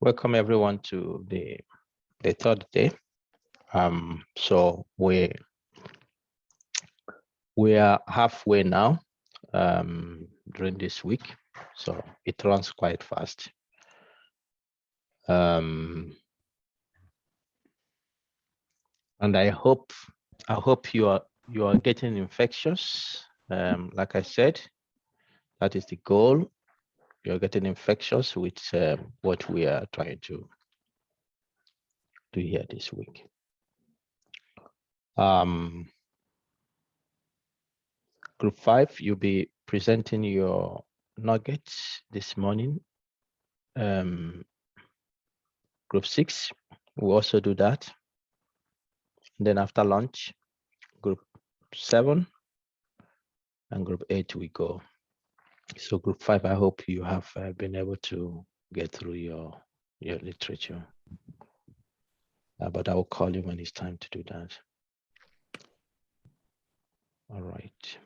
Welcome everyone to the third day. So we are halfway now during this week, so it runs quite fast. And I hope you are getting infectious. Like I said, that is the goal. You're getting infectious with what we are trying to do here this week. Group 5, you'll be presenting your nuggets this morning. Group 6, we also do that. And then after lunch, group 7 and group 8 we go. So group 5, I hope you have been able to get through your literature. But I will call you when it's time to do that. All right.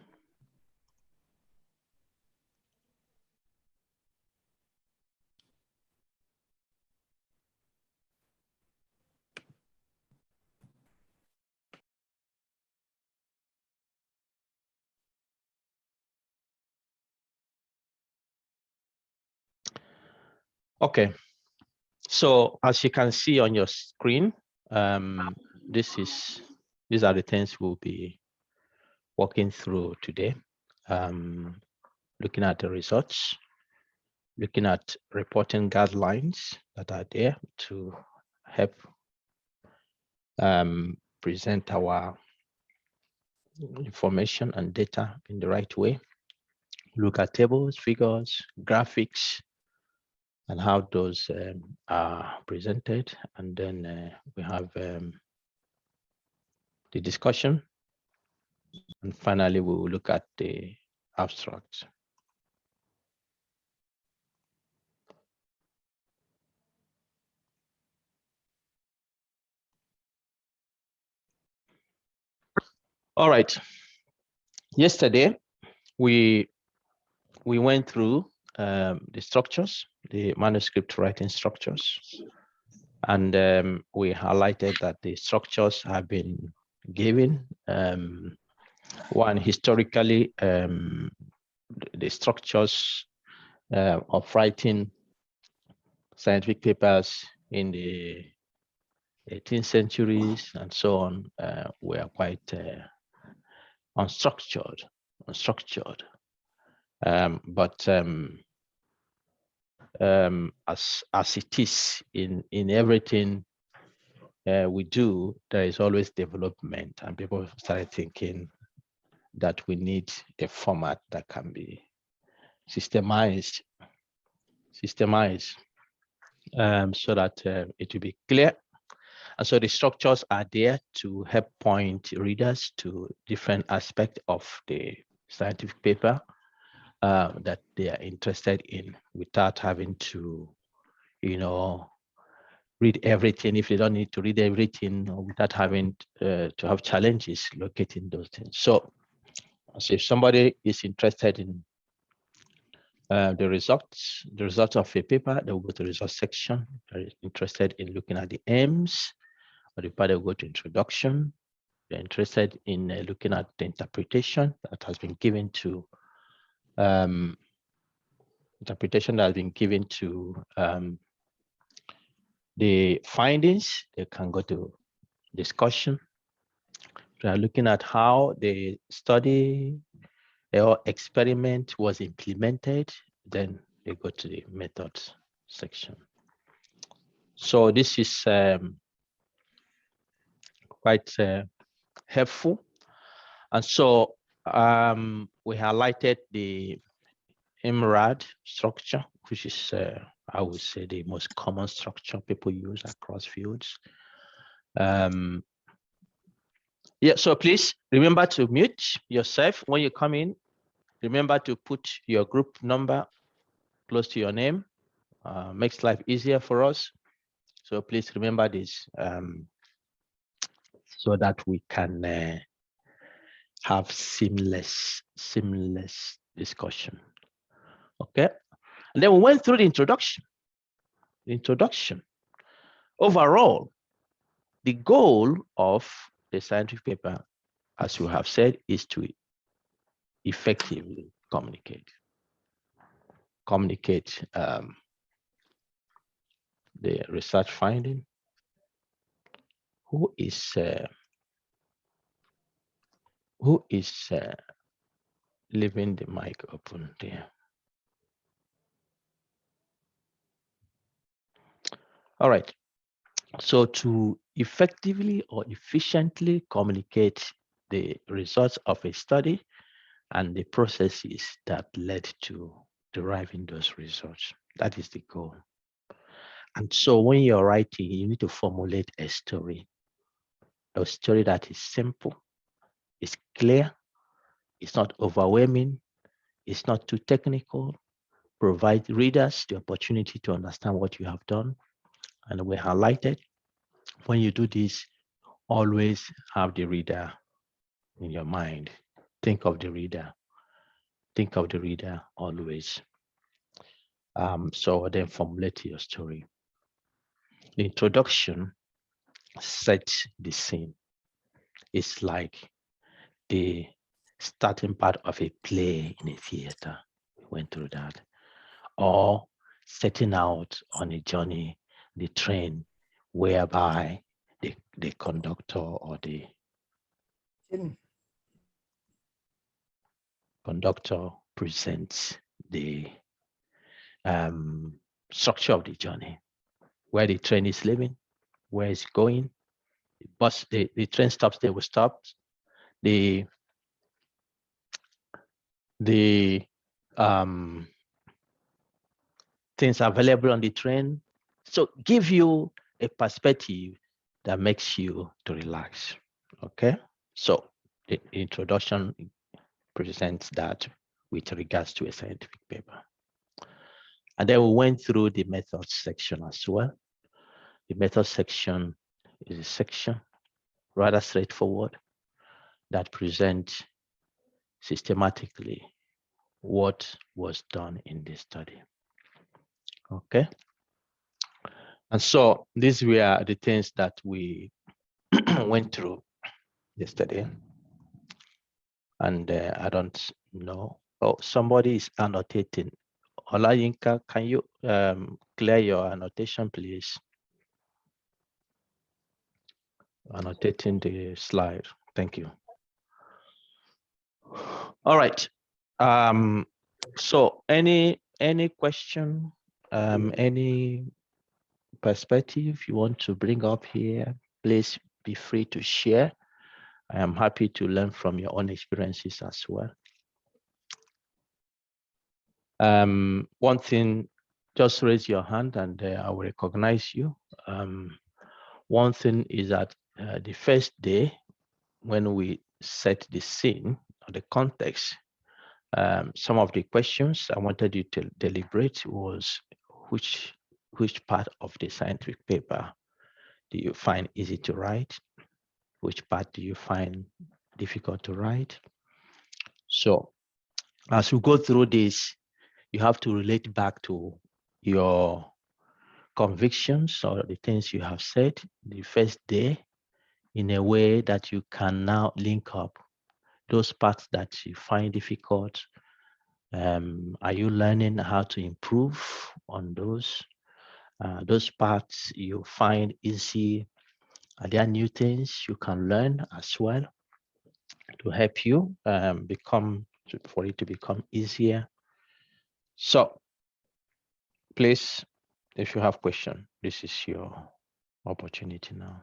Okay. So as you can see on your screen, these are the things we'll be walking through today. Looking at the results, looking at reporting guidelines that are there to help present our information and data in the right way. Look at tables, figures, graphics, and how those are presented. And then we have the discussion. And finally, we will look at the abstract. All right. Yesterday, we went through the structures, the manuscript writing structures, and we highlighted that the structures have been given. One, historically, the structures of writing scientific papers in the 18th centuries and so on were quite unstructured. But as it is in everything we do, there is always development, and people started thinking that we need a format that can be systemized so that it will be clear. And so the structures are there to help point readers to different aspects of the scientific paper that they are interested in, without having to, read everything if they don't need to read everything, or without having to have challenges locating those things. So if somebody is interested in the results of a paper, they will go to the results section. If they're interested in looking at the aims of the paper, they will go to introduction. They're interested in looking at the interpretation that has been given to the findings. They can go to discussion. They are looking at how the study or experiment was implemented. Then they go to the methods section. So this is quite helpful. And so we highlighted the Mrad structure, which is, I would say, the most common structure people use across fields. Yeah, so please remember to mute yourself when you come in. Remember to put your group number close to your name. Makes life easier for us. So please remember this so that we can have seamless discussion. Okay, and then we went through the introduction. introduction. Overall, the goal of the scientific paper, as we have said, is to effectively communicate the research finding. Who is leaving the mic open there? All right. So to effectively or efficiently communicate the results of a study and the processes that led to deriving those results, that is the goal. And so when you're writing, you need to formulate a story that is simple, is clear, it's not overwhelming, it's not too technical, provide readers the opportunity to understand what you have done. And we highlighted, when you do this, always have the reader in your mind. Think of the reader. Think of the reader always. So then formulate your story. The introduction sets the scene. It's like the starting part of a play in a theater. We went through that. Or setting out on a journey, the train, whereby the conductor or the conductor presents the structure of the journey, where the train is leaving, where it's going. The train stops, they will stop. The things available on the train. So give you a perspective that makes you to relax. Okay. So the introduction presents that with regards to a scientific paper. And then we went through the methods section as well. The method section is a section rather straightforward that presents systematically what was done in this study. Okay. And so these were the things that we went through yesterday. And I don't know. Oh, somebody is annotating. Olayinka, can you clear your annotation, please? Annotating the slide. Thank you. All right. So any question, any perspective you want to bring up here, please be free to share. I am happy to learn from your own experiences as well. One thing, just raise your hand and I will recognize you. One thing is that the first day when we set the scene or the context, some of the questions I wanted you to deliberate was which part of the scientific paper do you find easy to write? Which part do you find difficult to write? So as we go through this, you have to relate back to your convictions or the things you have said the first day in a way that you can now link up those parts that you find difficult. Are you learning how to improve on those? Those parts you find easy, are there new things you can learn as well to help you for it to become easier? So please, if you have questions, this is your opportunity now.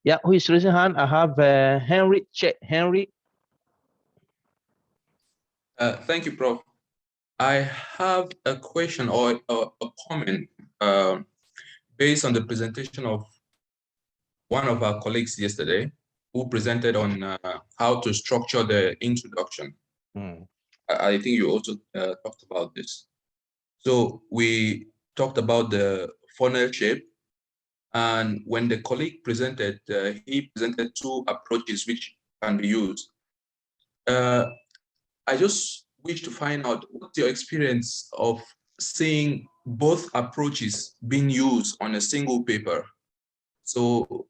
Yeah, who is raising hand? I have Henry. Henry. Thank you, Prof. I have a question or a comment based on the presentation of one of our colleagues yesterday who presented on how to structure the introduction. I think you also talked about this. So we talked about the funnel shape And when the colleague presented, he presented two approaches which can be used. I just wish to find out what's your experience of seeing both approaches being used on a single paper. So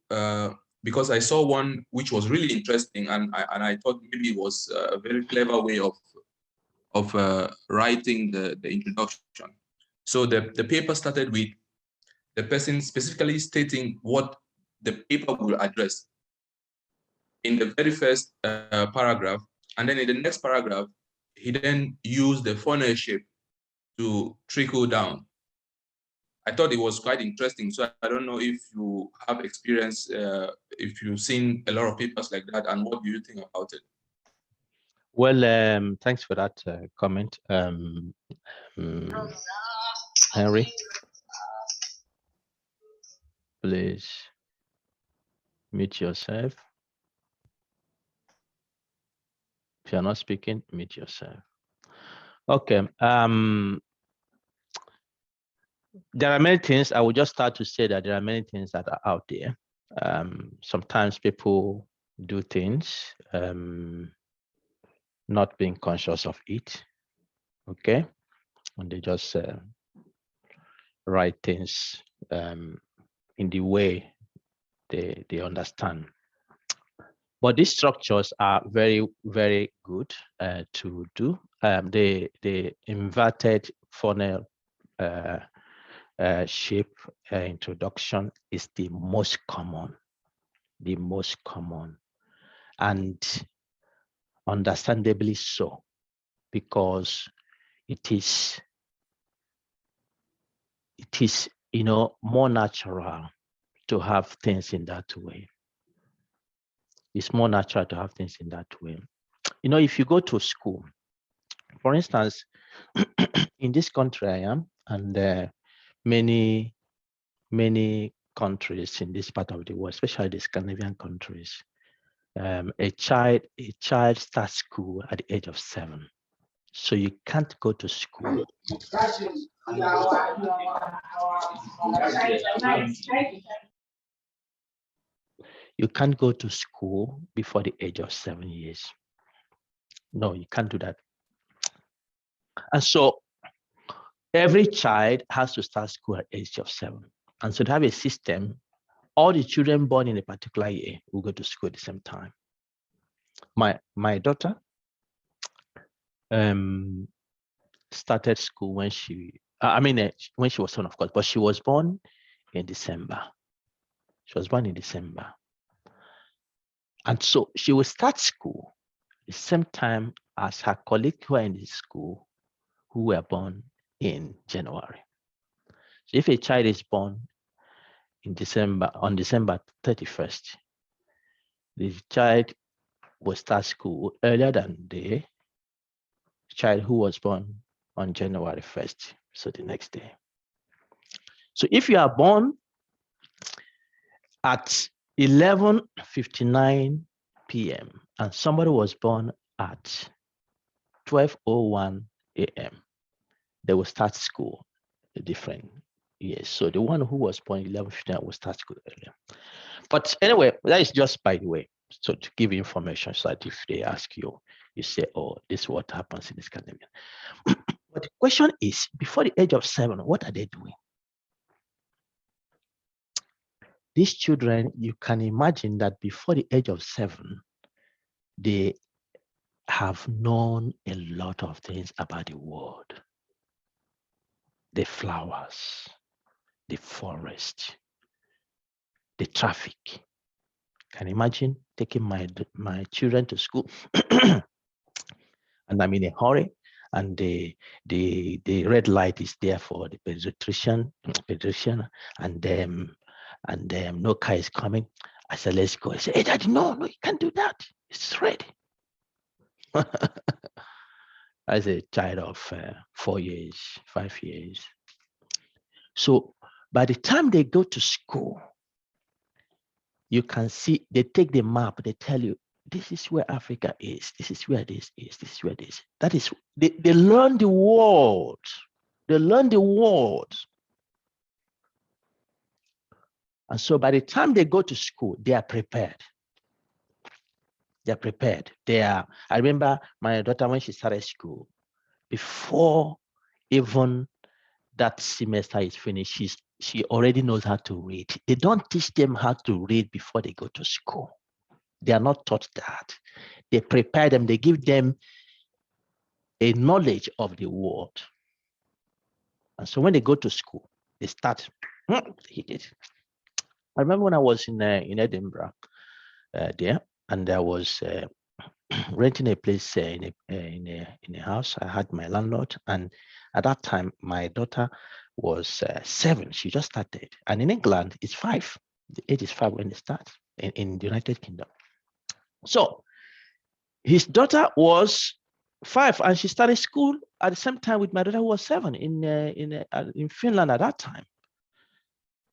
because I saw one which was really interesting, and I thought maybe it was a very clever way of writing the introduction. So the paper started with the person specifically stating what the paper will address in the very first paragraph, and then in the next paragraph, he then used the funnel shape to trickle down. I thought it was quite interesting. So I don't know if you have experience, if you've seen a lot of papers like that, and what do you think about it? Well, thanks for that comment, Henry. Please mute yourself. If you're not speaking, mute yourself. Okay. There are many things. I will just start to say that there are many things that are out there. Sometimes people do things not being conscious of it. Okay, and they just write things in the way they understand. But these structures are very, very good to do. The inverted funnel shape introduction is the most common, and understandably so, because it is more natural to have things in that way. It's more natural to have things in that way. If you go to school, for instance, in this country I am, and many countries in this part of the world, especially the Scandinavian countries, a child starts school at the age of 7. So you can't go to school. You can't go to school before the age of 7 years. No, you can't do that. And so every child has to start school at the age of 7. And so to have a system, all the children born in a particular year will go to school at the same time. My daughter started school when she was 7, of course, but she was born in December. She was born in December. And so she will start school the same time as her colleagues who are in the school who were born in January. So if a child is born in December, on December 31st, the child will start school earlier than the child who was born on January 1st, so the next day. So if you are born at 11:59 p.m. and somebody was born at 12:01 a.m., they will start school a different years. So the one who was born 11:59 will start school earlier. But anyway, that is just by the way. So to give you information, so that if they ask you, you say, oh, this is what happens in this academy. But the question is, before the age of 7, what are they doing? These children, you can imagine that before the age of 7, they have known a lot of things about the world. The flowers, the forest, the traffic. Can you imagine taking my children to school and I'm in a hurry, and the red light is there for the pedestrian, and no car is coming. I said, let's go. I said, hey, Daddy, no, you can't do that. It's red. As a child of 4 years, 5 years. So by the time they go to school, you can see, they take the map, they tell you, this is where Africa is, this is where this is, this is where this. That is, they learn the world. They learn the world. And so by the time they go to school, they are prepared. They're prepared. I remember my daughter when she started school, before even that semester is finished, she already knows how to read. They don't teach them how to read before they go to school. They are not taught that. They prepare them, they give them a knowledge of the world. And so when they go to school, they start, hit it. I remember when I was in Edinburgh there, and I was renting a place in a house. I had my landlord, and at that time, my daughter was 7. She just started. And in England, it's 5. The age is 5 when they start in the United Kingdom. So his daughter was 5, and she started school at the same time with my daughter who was 7 in Finland at that time.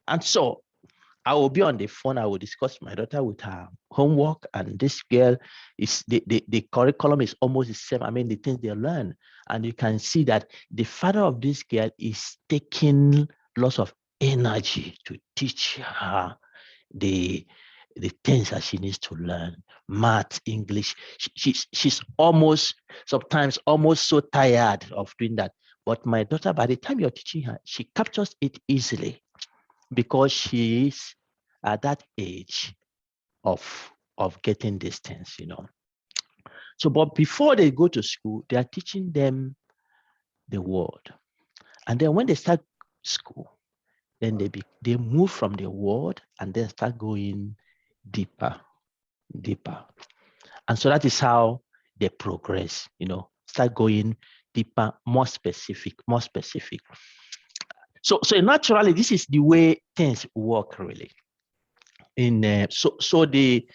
And so I will be on the phone. I will discuss my daughter with her homework, and this girl is the curriculum is almost the same. I mean, the things they learn, and you can see that the father of this girl is taking lots of energy to teach her the things that she needs to learn, math, English. She's almost sometimes almost so tired of doing that. But my daughter, by the time you're teaching her, she captures it easily, because she is at that age of getting these things, So, but before they go to school, they are teaching them the word. And then when they start school, then they move from the word and then start going deeper. And so that is how they progress, start going deeper, more specific. So naturally, this is the way things work, really. So the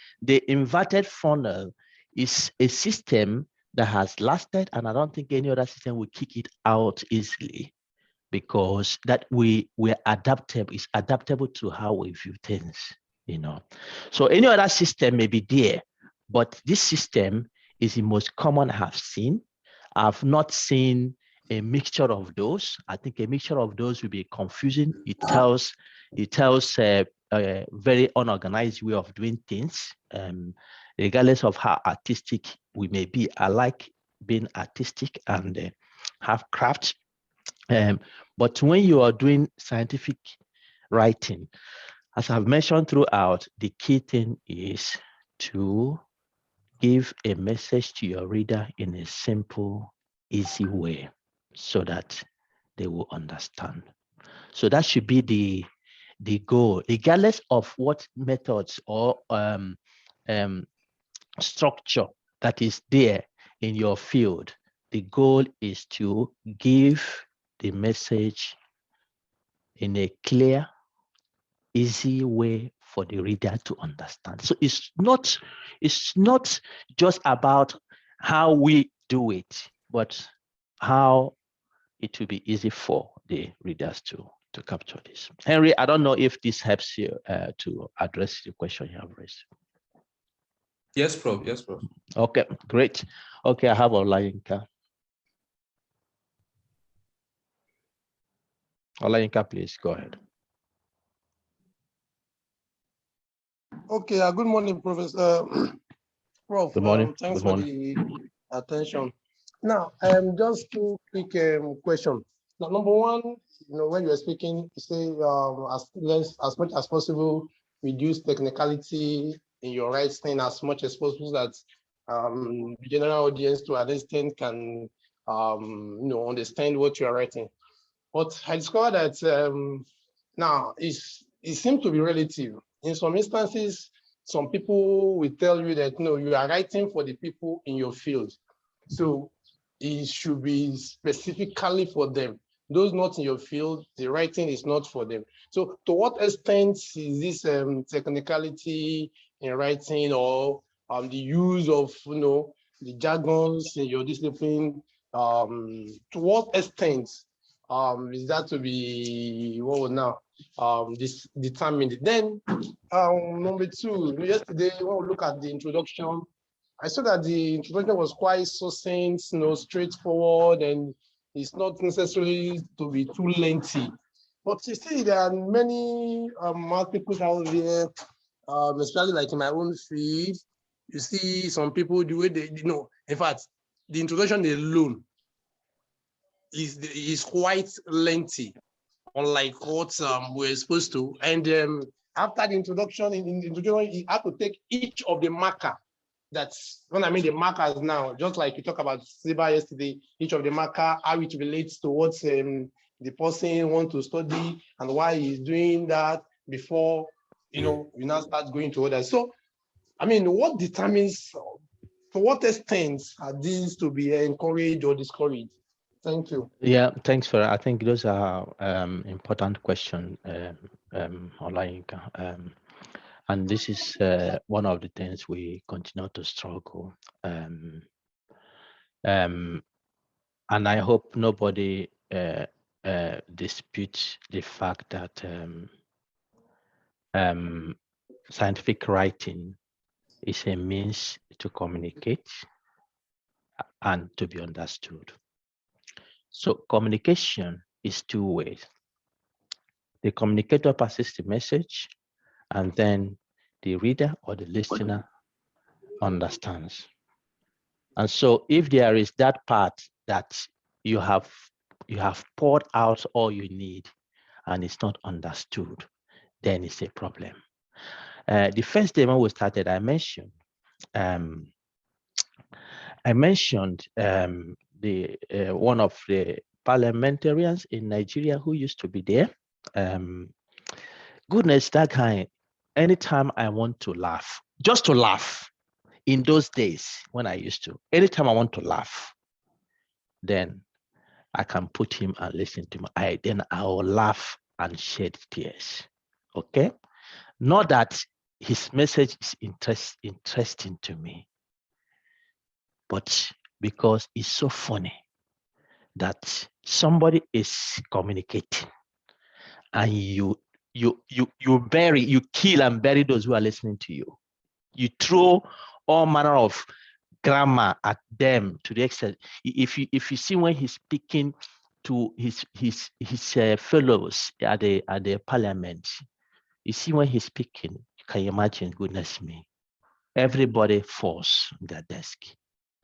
inverted funnel is a system that has lasted, and I don't think any other system will kick it out easily, because that we're adaptable. It's adaptable to how we view things, So any other system may be there, but this system is the most common I have seen. I've not seen a mixture of those. I think a mixture of those will be confusing. It tells a very unorganized way of doing things, regardless of how artistic we may be. I like being artistic and have craft. But when you are doing scientific writing, as I've mentioned throughout, the key thing is to give a message to your reader in a simple, easy way so that they will understand. So that should be the goal, regardless of what methods or structure that is there in your field. The goal is to give the message in a clear, easy way for the reader to understand. So it's not just about how we do it, but how it will be easy for the readers to capture this. Henry, I don't know if this helps you to address the question you have raised. Yes, Prof. Yes, Prof. Okay, great. Okay, I have Olayinka. Olayinka, please go ahead. Okay, good morning, Professor. Prof. Good morning. Thanks Good morning. for the attention. Now, just two quick questions. Now, number one, when you were speaking, you say as much as possible, reduce technicality in your writing as much as possible, that the general audience to an extent can understand what you are writing. But I discovered that now it seems to be relative. In some instances, some people will tell you that no, you are writing for the people in your field, so it should be specifically for them. Those not in your field, the writing is not for them. So to what extent is this technicality in writing, or the use of the jargons in your discipline, to what extent is that to be this determined? Then number two, yesterday when we look at the introduction, I saw that the introduction was quite succinct, straightforward, and it's not necessarily to be too lengthy. But you see, there are many math people out there, especially like in my own field. You see some people, the way they, in fact, the introduction alone is quite lengthy, unlike what we're supposed to. And after the introduction, introduction, you have to take each of the marker. That's when I mean the markers now, just like you talked about SIBA yesterday, each of the marker, how it relates to what the person wants to study and why he's doing that before, you now start going to others. So, I mean, what determines, to what extent are these to be encouraged or discouraged? Thank you. Yeah, thanks for. I think those are important questions, Olayinka. And this is one of the things we continue to struggle. And I hope nobody disputes the fact that scientific writing is a means to communicate and to be understood. So communication is two ways. The communicator passes the message, and then the reader or the listener understands. And so if there is that part that you have poured out all you need and it's not understood, then it's a problem. The first day when we started, I mentioned the one of the parliamentarians in Nigeria who used to be there. Goodness, that guy, anytime I want to laugh, just to laugh, in those days when I used to, anytime I want to laugh, then I can put him and listen to him. Then I will laugh and shed tears. Okay? Not that his message is interesting to me, but because it's so funny that somebody is communicating and you kill and bury those who are listening to you. You throw all manner of grammar at them to the extent, if you see when he's speaking to his fellows at the parliament, you see when he's speaking, you can imagine, goodness me, everybody falls on their desk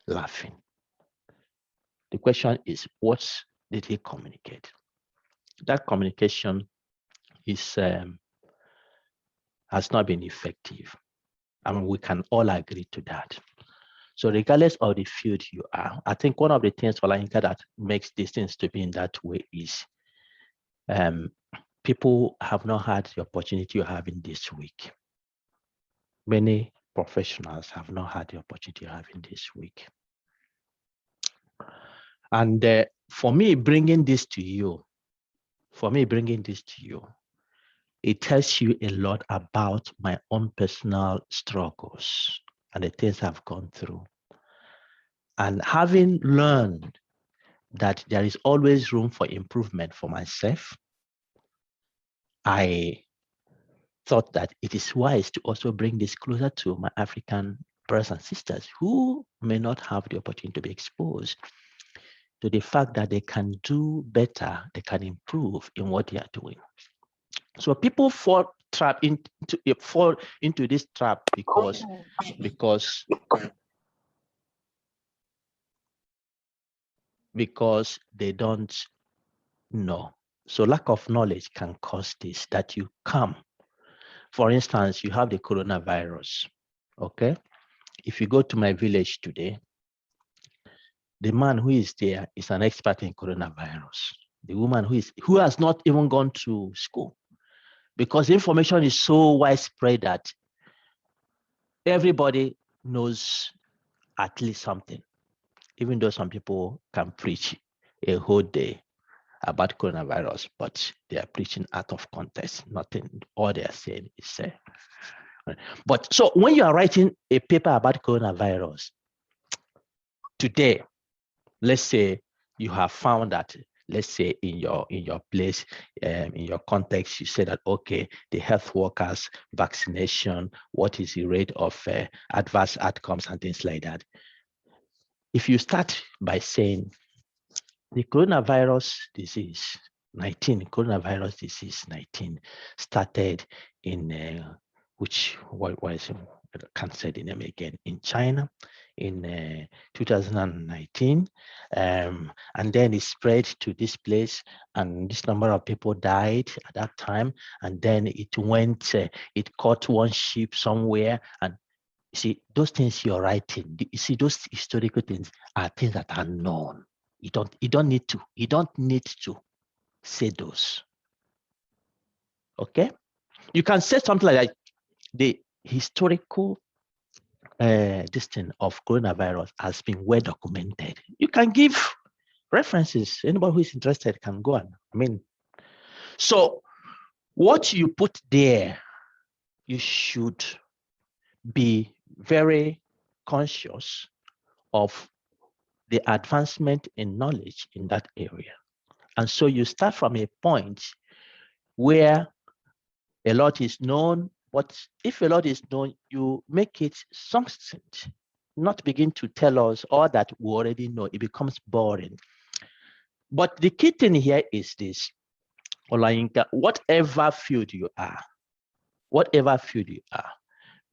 laughing. The question is, what did he communicate? That communication is has not been effective. I mean, we can all agree to that. So regardless of the field you are, I think one of the things, Olayinka, that makes these things to be in that way is people have not had the opportunity you're having this week. Many professionals have not had the opportunity you're having this week. And for me, bringing this to you, it tells you a lot about my own personal struggles and the things I've gone through. And having learned that there is always room for improvement for myself, I thought that it is wise to also bring this closer to my African brothers and sisters who may not have the opportunity to be exposed to the fact that they can do better, they can improve in what they are doing. So people fall into this trap because they don't know. So lack of knowledge can cause this, that you come. For instance, you have the coronavirus, okay? If you go to my village today, the man who is there is an expert in coronavirus. The woman who has not even gone to school, because information is so widespread that everybody knows at least something, even though some people can preach a whole day about coronavirus, but they are preaching out of context. Nothing, all they are saying is but so when you are writing a paper about coronavirus today, let's say you have found that, let's say in your place, in your context, you say that, okay, the health workers vaccination, what is the rate of adverse outcomes and things like that. If you start by saying the coronavirus disease coronavirus disease 19 started in what was I can't say the name again, in China in 2019, and then it spread to this place, and this number of people died at that time, and then it went, it caught one ship somewhere, and you see those things you're writing. You see those historical things are things that are known. You don't need to say those. Okay, you can say something like that. The historical this thing of coronavirus has been well documented. You can give references. Anybody who is interested can go on. So what you put there, you should be very conscious of the advancement in knowledge in that area. And so you start from a point where a lot is known, but if a lot is known, you make it succinct, not begin to tell us all that we already know. It becomes boring. But the key thing here is this, Olayinka, whatever field you are,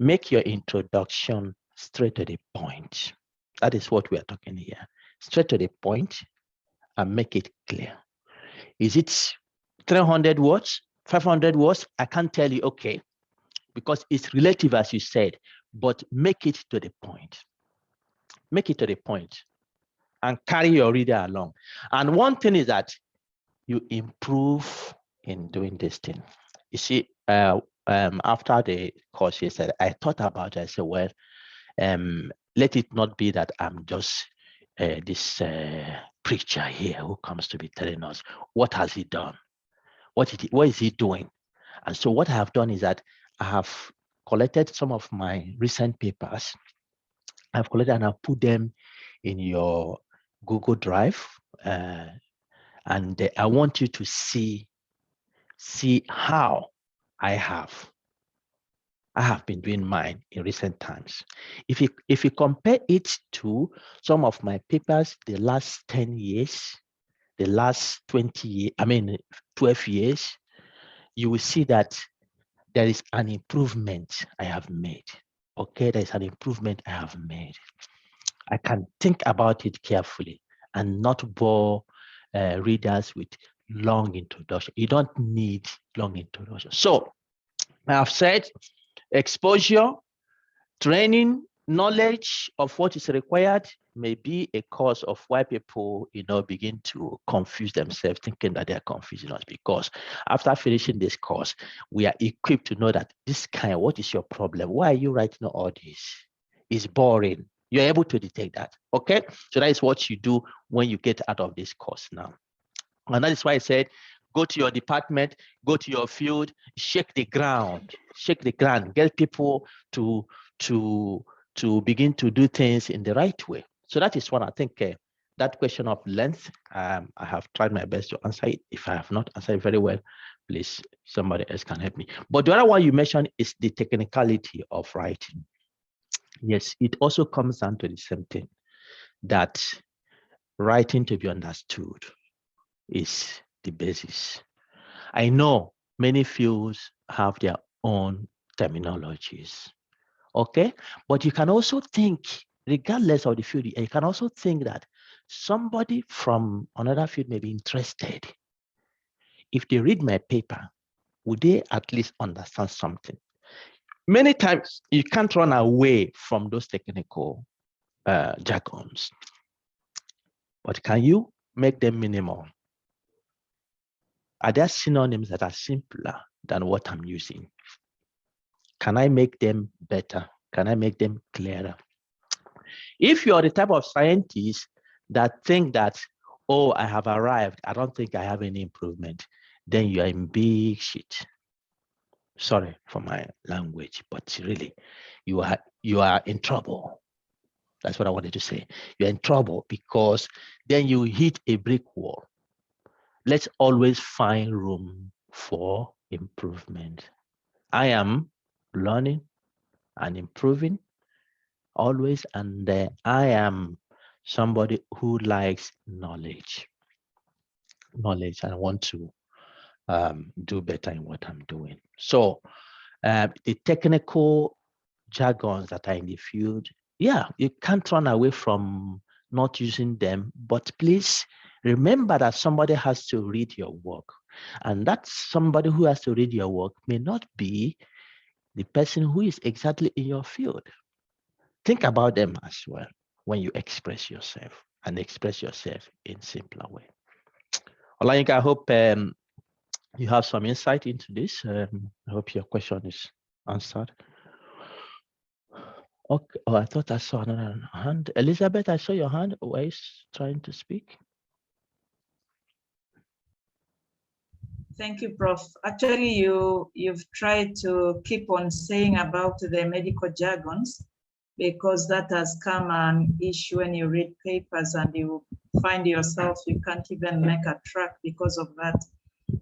make your introduction straight to the point. That is what we are talking here. Straight to the point and make it clear. Is it 300 words, 500 words? I can't tell you, okay, because it's relative, as you said, but make it to the point. Make it to the point and carry your reader along. And one thing is that you improve in doing this thing. You see, after the course yesterday, I thought about it. I said, well, let it not be that I'm just this preacher here who comes to be telling us what has he done, what is he doing. And so what I have done is that I have collected some of my recent papers. I've collected and I've put them in your Google Drive, and I want you to see how I have been doing mine in recent times. If you compare it to some of my papers the last 10 years, the last 20 years, 12 years, you will see that there is an improvement I have made. Okay, there is an improvement I have made. I can think about it carefully and not bore readers with long introduction. You don't need long introduction. So I have said exposure, training, knowledge of what is required may be a cause of why people, begin to confuse themselves, thinking that they are confusing us. Because after finishing this course, we are equipped to know that what is your problem? Why are you writing all this? It's boring. You're able to detect that. Okay, so that is what you do when you get out of this course now. And that is why I said, go to your department, go to your field, shake the ground, get people to begin to do things in the right way. So that is one. I think that question of length, I have tried my best to answer it. If I have not answered it very well, please, somebody else can help me. But the other one you mentioned is the technicality of writing. Yes, it also comes down to the same thing, that writing to be understood is the basis. I know many fields have their own terminologies, okay? But you can also think, regardless of the field, you can also think that somebody from another field may be interested. If they read my paper, would they at least understand something? Many times, you can't run away from those technical jargons, but can you make them minimal? Are there synonyms that are simpler than what I'm using? Can I make them better? Can I make them clearer? If you're the type of scientist that think that, oh, I have arrived, I don't think I have any improvement, then you are in big shit. Sorry for my language, but really, you are in trouble. That's what I wanted to say. You're in trouble because then you hit a brick wall. Let's always find room for improvement. I am learning and improving always, and I am somebody who likes knowledge. knowledge and want to do better in what I'm doing. So the technical jargons that are in the field, yeah, you can't run away from not using them, but please remember that somebody has to read your work, and that somebody who has to read your work may not be the person who is exactly in your field. Think about them as well when you express yourself, and express yourself in simpler way. Olayinka, I hope you have some insight into this. I hope your question is answered. Okay. Oh, I thought I saw another hand. Elizabeth, I saw your hand. Who is trying to speak? Thank you, Prof. Actually, you've tried to keep on saying about the medical jargons, because that has come an issue when you read papers and you find yourself, you can't even make a track because of that.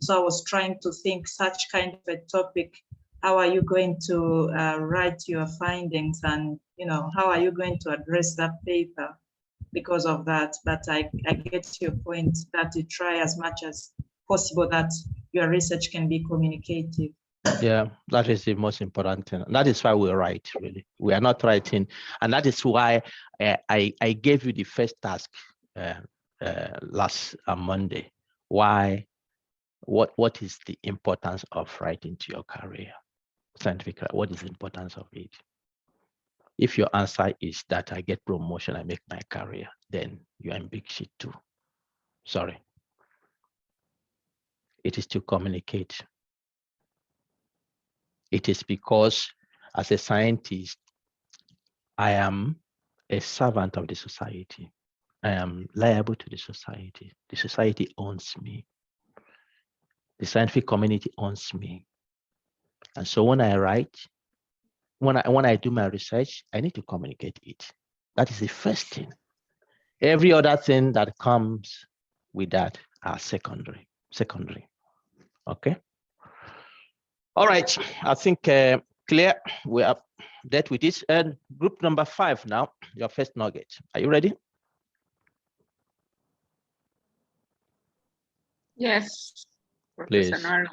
So I was trying to think such kind of a topic, how are you going to write your findings, and how are you going to address that paper because of that? But I get your point that you try as much as possible that your research can be communicative. Yeah, that is the most important thing. That is why we write, really. We are not writing. And that is why I gave you the first task last Monday. Why? What is the importance of writing to your career? Scientific, what is the importance of it? If your answer is that I get promotion, I make my career, then you're in big shit too. Sorry. It is to communicate. It is because as a scientist, I am a servant of the society. I am liable to the society. The society owns me. The scientific community owns me. And so when I write, when I do my research, I need to communicate it. That is the first thing. Every other thing that comes with that are secondary. Okay. All right. I think clear. We are dealt with this. And group number 5 now. Your first nugget. Are you ready? Yes, Please. Professor Naro.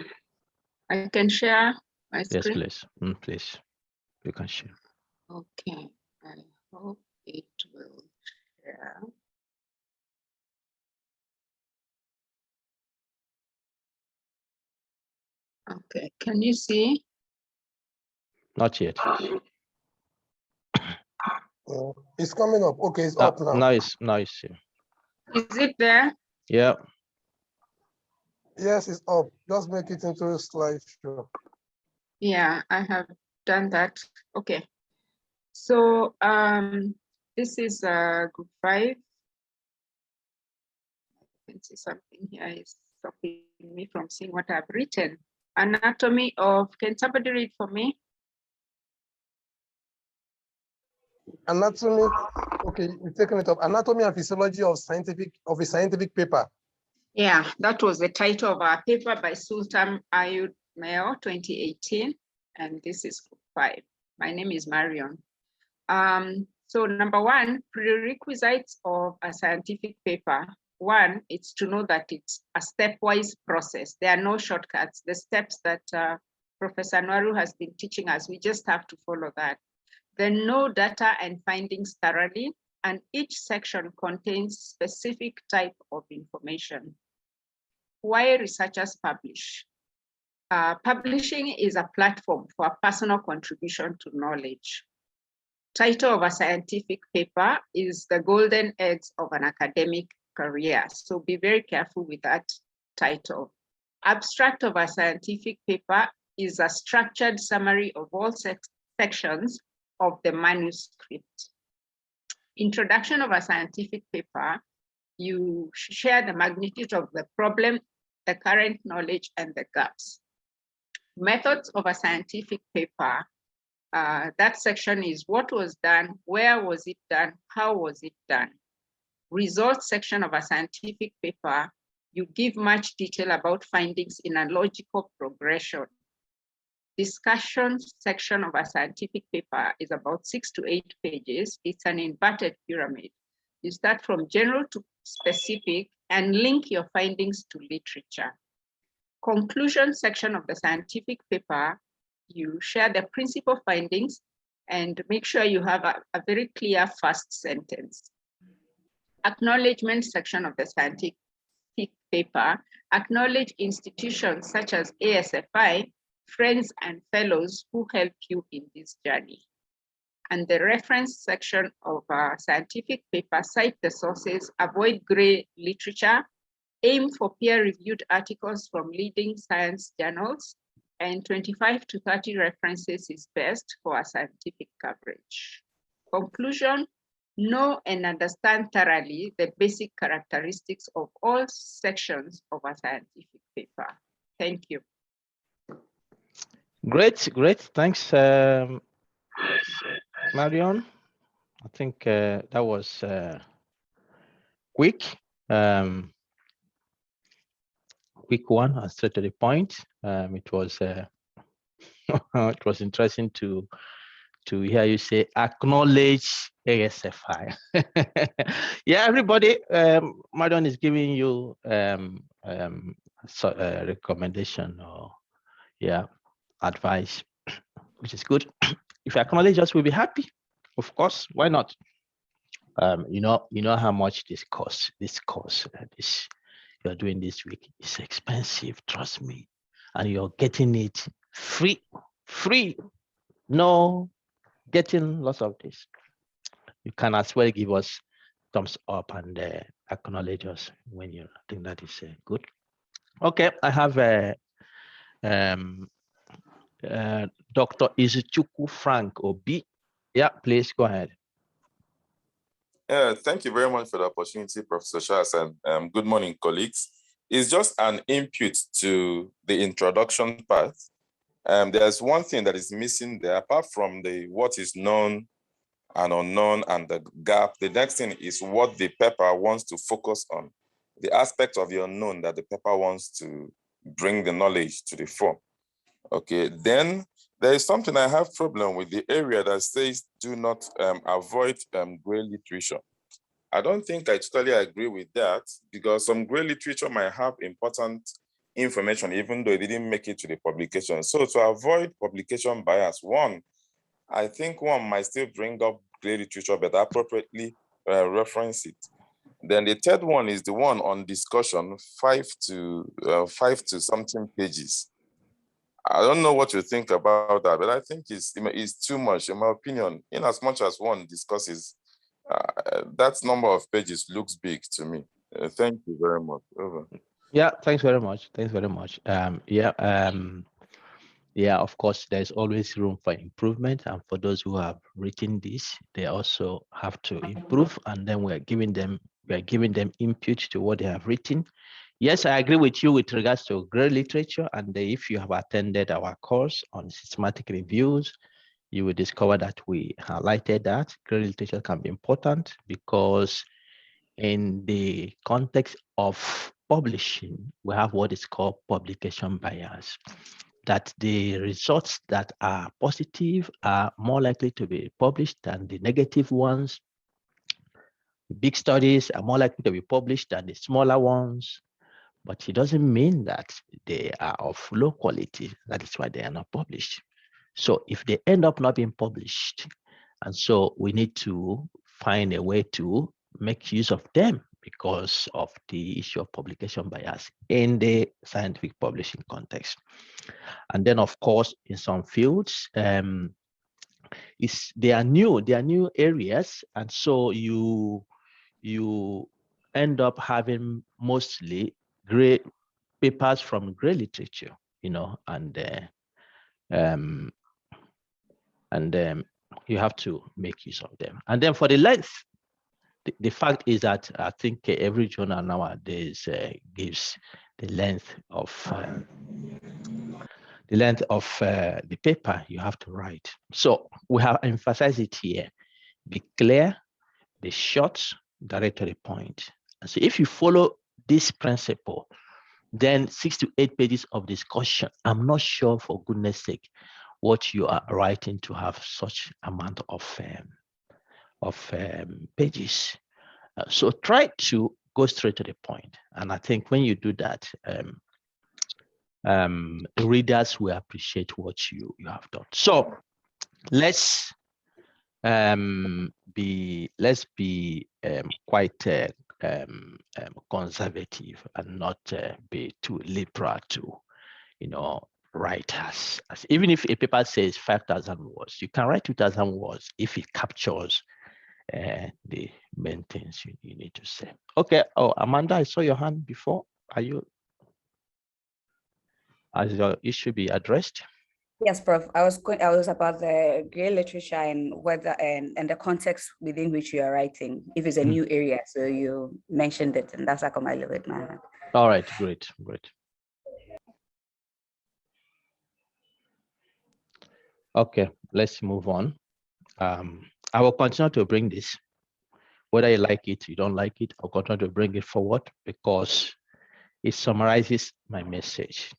I can share my screen. Yes, please. Please. You can share. Okay. I hope it will share. Okay. Can you see? Not yet. It's coming up. Okay, it's up now. Nice. Is it there? Yeah. Yes, it's up. Just make it into a slideshow. Yeah, I have done that. Okay. So this is group 5. I can see something here is stopping me from seeing what I've written. Anatomy of, can somebody read for me? Anatomy. Okay, you've taken it up. Anatomy and physiology of a scientific paper. Yeah, that was the title of our paper by Sultan Ayud Mayo, 2018, and this is group 5. My name is Marion. So number 1, prerequisites of a scientific paper. 1, it's to know that it's a stepwise process. There are no shortcuts. The steps that Professor Nwaru has been teaching us, we just have to follow that. Then know data and findings thoroughly, and each section contains specific type of information. Why researchers publish? Publishing is a platform for a personal contribution to knowledge. Title of a scientific paper is the golden eggs of an academic career. So be very careful with that title. Abstract of a scientific paper is a structured summary of all sections of the manuscript. Introduction of a scientific paper, you share the magnitude of the problem, the current knowledge, and the gaps. Methods of a scientific paper, that section is what was done, where was it done, how was it done. Results section of a scientific paper, you give much detail about findings in a logical progression. Discussion section of a scientific paper is about 6 to 8 pages. It's an inverted pyramid. You start from general to specific, and link your findings to literature. Conclusion section of the scientific paper, you share the principal findings and make sure you have a very clear first sentence. Acknowledgement section of the scientific paper, acknowledge institutions such as ASFI, friends and fellows who help you in this journey. And the reference section of a scientific paper, cite the sources, avoid gray literature, aim for peer-reviewed articles from leading science journals, and 25 to 30 references is best for a scientific coverage. Conclusion, know and understand thoroughly the basic characteristics of all sections of a scientific paper. Thank you. Great. Thanks, Marion. I think that was quick. Quick one, straight to the point. It was it was interesting to hear you say acknowledge ASFI. Yeah, everybody. Marion is giving you a recommendation or advice, which is good. If you acknowledge us, we'll be happy. Of course, why not? You know how much this course you're doing this week is expensive, trust me, and you're getting it free. No getting lots of this. You can as well give us thumbs up and acknowledge us when you think that is good. Okay, I have Dr. Izuchukwu Frank Obi. Yeah, please go ahead. Thank you very much for the opportunity, Professor Charles, and good morning, colleagues. It's just an input to the introduction part. There's one thing that is missing there, apart from the what is known and unknown and the gap. The next thing is what the paper wants to focus on, the aspect of the unknown that the paper wants to bring the knowledge to the fore. Okay, then there is something I have problem with, the area that says do not avoid gray literature. I don't think I totally agree with that, because some gray literature might have important information, even though it didn't make it to the publication. So to avoid publication bias, one, I think one might still bring up gray literature, but appropriately reference it. Then the third one is the one on discussion, 5 to something pages. I don't know what you think about that, but I think it's too much, in my opinion. In as much as one discusses, that number of pages looks big to me. Thank you very much. Over. Yeah, thanks very much. Yeah, of course, there's always room for improvement. And for those who have written this, they also have to improve. And then we're giving them input to what they have written. Yes, I agree with you with regards to gray literature. And if you have attended our course on systematic reviews, you will discover that we highlighted that gray literature can be important, because in the context of publishing, we have what is called publication bias, that the results that are positive are more likely to be published than the negative ones. Big studies are more likely to be published than the smaller ones. But it doesn't mean that they are of low quality. That is why they are not published. So if they end up not being published, and so we need to find a way to make use of them because of the issue of publication bias in the scientific publishing context. And then, of course, in some fields, they are new areas, and so you end up having mostly gray papers from gray literature, and you have to make use of them. And then for the length, the fact is that I think every journal nowadays gives the length of the paper you have to write. So we have emphasized it here: be clear, be short, direct to the point. And so if you follow this principle, then 6 to 8 pages of discussion, I'm not sure, for goodness sake, what you are writing to have such amount of pages. So try to go straight to the point. And I think when you do that, readers will appreciate what you have done. So let's be quite conservative and not be too liberal to, writers. Even if a paper says 5,000 words, you can write 2,000 words if it captures the main things you need to say. Okay. Oh, Amanda, I saw your hand before. Are you? As your issue be addressed? Yes, Prof. I was about the gray literature and whether and the context within which you are writing, if it's a new area. So you mentioned it, and that's how come I live with my hand. All right, great. Okay, let's move on. I will continue to bring this, whether you like it, you don't like it, I'll continue to bring it forward because it summarizes my message.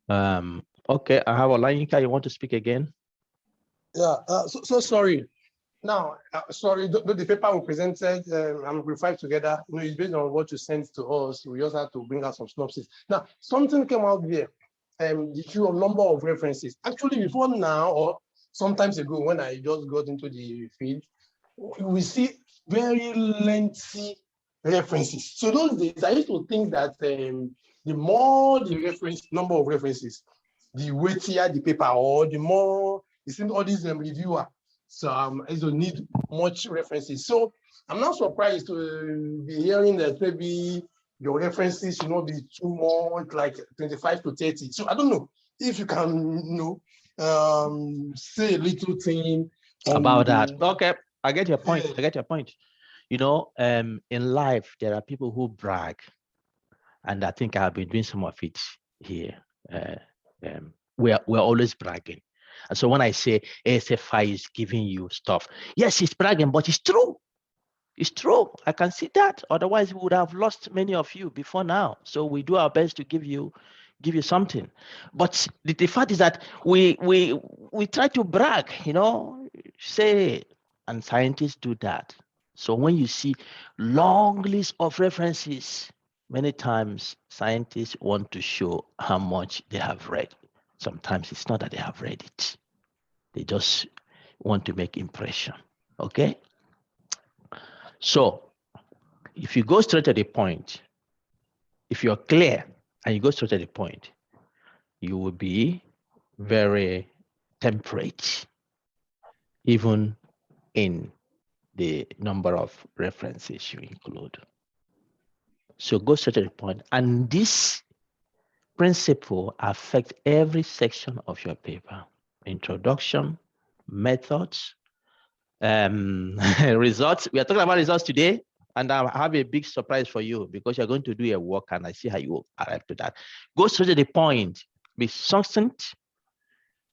Okay, I have Olayinka, you want to speak again? Yeah, so sorry. Now, sorry, the paper we presented, I'm referring together, it's based on what you sent to us. We just had to bring out some synopsis. Now, something came out there, the issue of number of references. Actually, before now, or sometimes ago, when I just got into the field, we see very lengthy references. So those days, I used to think that the more the number of references, the weightier the paper, or the more, it seems all these reviewer. So I don't need much references. So I'm not surprised to be hearing that maybe your references should not be too much, like 25 to 30. So I don't know if you can, say a little thing about that. Okay, I get your point. In life, there are people who brag, and I think I've been doing some of it here. We're always bragging. And so when I say ASFI is giving you stuff, yes, it's bragging, but it's true. It's true. I can see that. Otherwise, we would have lost many of you before now. So we do our best to give you something. But the fact is that we try to brag, say, and scientists do that. So when you see long list of references, many times scientists want to show how much they have read. Sometimes it's not that they have read it. They just want to make impression, okay? So if you go straight to the point, if you're clear and you go straight to the point, you will be very temperate, even in the number of references you include. So go straight to the point. And this principle affects every section of your paper: introduction, methods, results. We are talking about results today, and I have a big surprise for you because you're going to do a work and I see how you arrive to that. Go straight to the point, be succinct,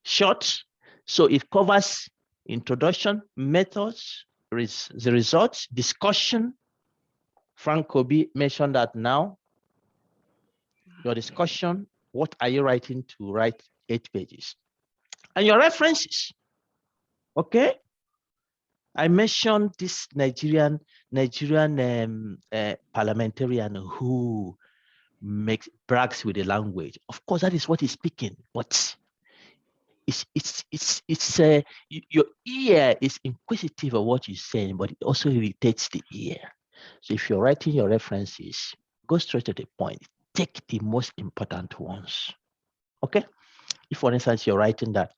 short, so it covers introduction, methods, the results, discussion. Frank Kobe mentioned that now. Your discussion, what are you writing to write 8 pages? And your references, okay? I mentioned this Nigerian parliamentarian who brags with the language. Of course, that is what he's speaking, but your ear is inquisitive of what you're saying, but it also irritates the ear. So if you're writing your references, go straight to the point. Take the most important ones. Okay? If, for instance, you're writing that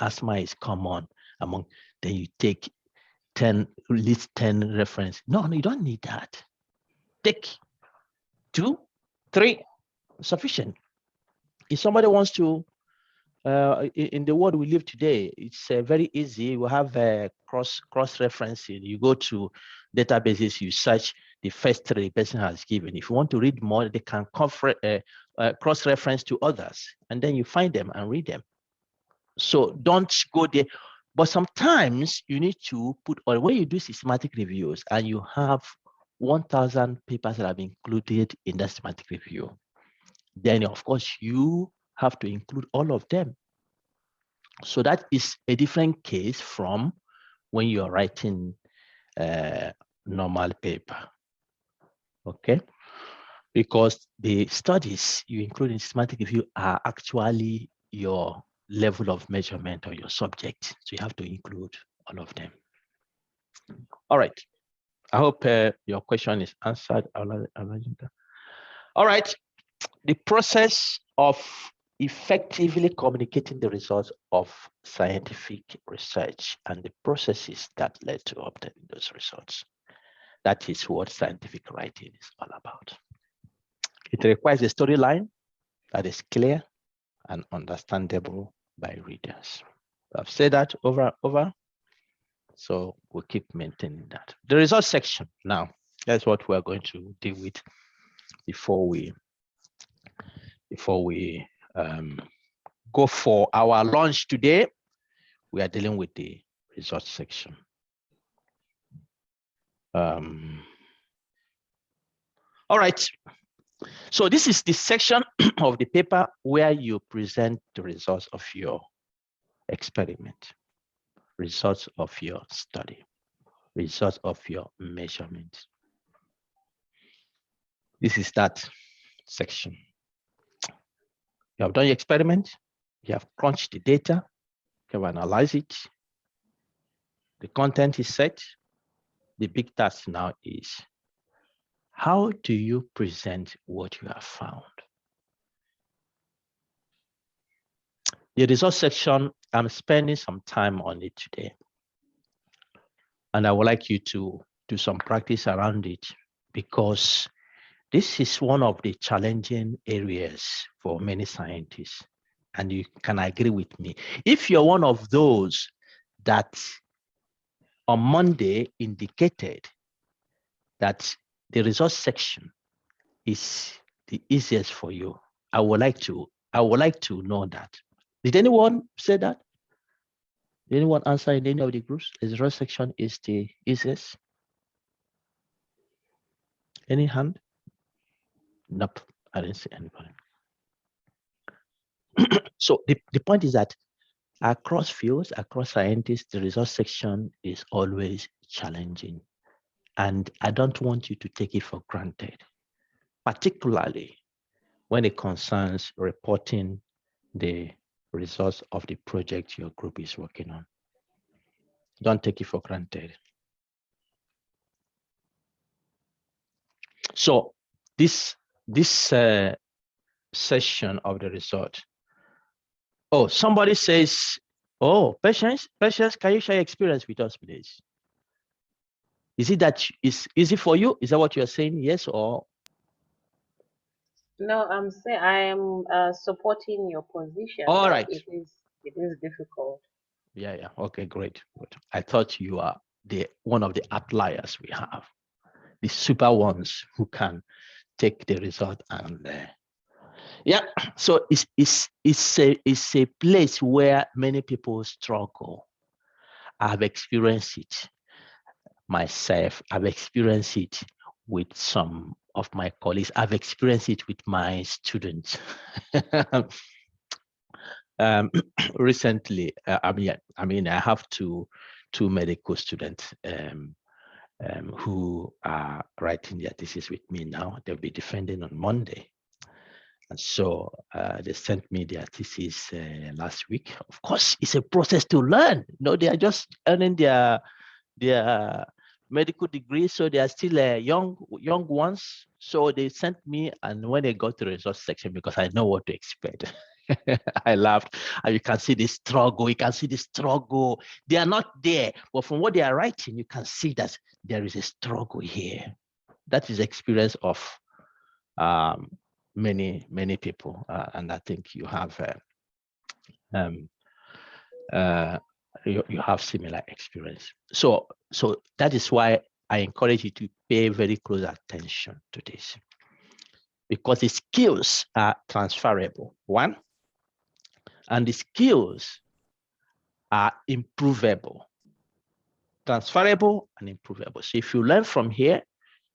asthma is common among, then you take 10, list 10 reference. No, you don't need that. Take 2, 3, sufficient. If somebody wants to, in the world we live today, it's very easy. We have cross-referencing. You go to databases, you search the first 3 the person has given. If you want to read more, they can cross-reference to others, and then you find them and read them. So don't go there. But sometimes you need to put, or when you do systematic reviews and you have 1,000 papers that have been included in that systematic review, then of course you have to include all of them. So that is a different case from when you are writing normal paper. Okay, because the studies you include in systematic review are actually your level of measurement or your subject. So you have to include all of them. All right. I hope your question is answered. All right. The process of effectively communicating the results of scientific research and the processes that led to obtaining those results. That is what scientific writing is all about. It requires a storyline that is clear and understandable by readers. I've said that over and over, so we'll keep maintaining that. The results section now, that's what we're going to deal with before we go for our lunch today. We are dealing with the results section. All right. So this is the section of the paper where you present the results of your experiment, results of your study, results of your measurement. This is that section. You have done your experiment, you have crunched the data, you have analyzed it, the content is set. The big task now is, how do you present what you have found? The results section, I'm spending some time on it today. And I would like you to do some practice around it, because this is one of the challenging areas for many scientists. And you can agree with me. If you're one of those that on Monday indicated that the results section is the easiest for you, I would like to know that. Did anyone say that? Did anyone answer in any of the groups? The results section is the easiest? Any hand? Nope, I didn't see anybody. So the point is that across fields, across scientists, the results section is always challenging. And I don't want you to take it for granted, particularly when it concerns reporting the results of the project your group is working on. Don't take it for granted. So this session of the result. Oh, somebody says, oh, Patience, can you share your experience with us, please? Is it that is easy for you? Is that what you're saying? Yes or? No, I'm saying I am supporting your position. All right. It is difficult. Yeah. Okay, great. Good. I thought you are one of the outliers we have, the super ones who can take the result and yeah. So it's a place where many people struggle. I've experienced it myself. I've experienced it with some of my colleagues. I've experienced it with my students. Recently, I have two medical students who are writing their thesis with me now. They'll be defending on Monday. And so they sent me their thesis last week. Of course, it's a process to learn. They are just earning their medical degree, so they are still young ones. So they sent me, and when they got to the results section, because I know what to expect, I laughed. And you can see the struggle. You can see the struggle. They are not there, but from what they are writing, you can see that there is a struggle here. That is the experience of many people, and I think you have you have similar experience. So that is why I encourage you to pay very close attention to this, because the skills are transferable, one, and the skills are improvable, transferable and improvable. So if you learn from here,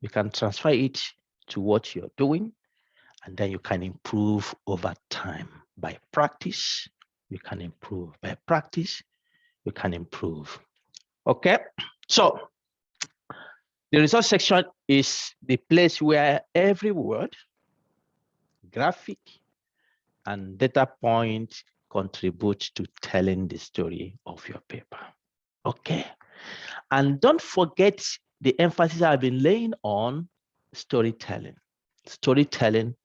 you can transfer it to what you're doing, and then you can improve over time. By practice, you can improve. By practice, you can improve Okay, so the resource section is the place where every word, graphic, and data point contribute to telling the story of your paper. Okay, and don't forget the emphasis I've been laying on storytelling. Storytelling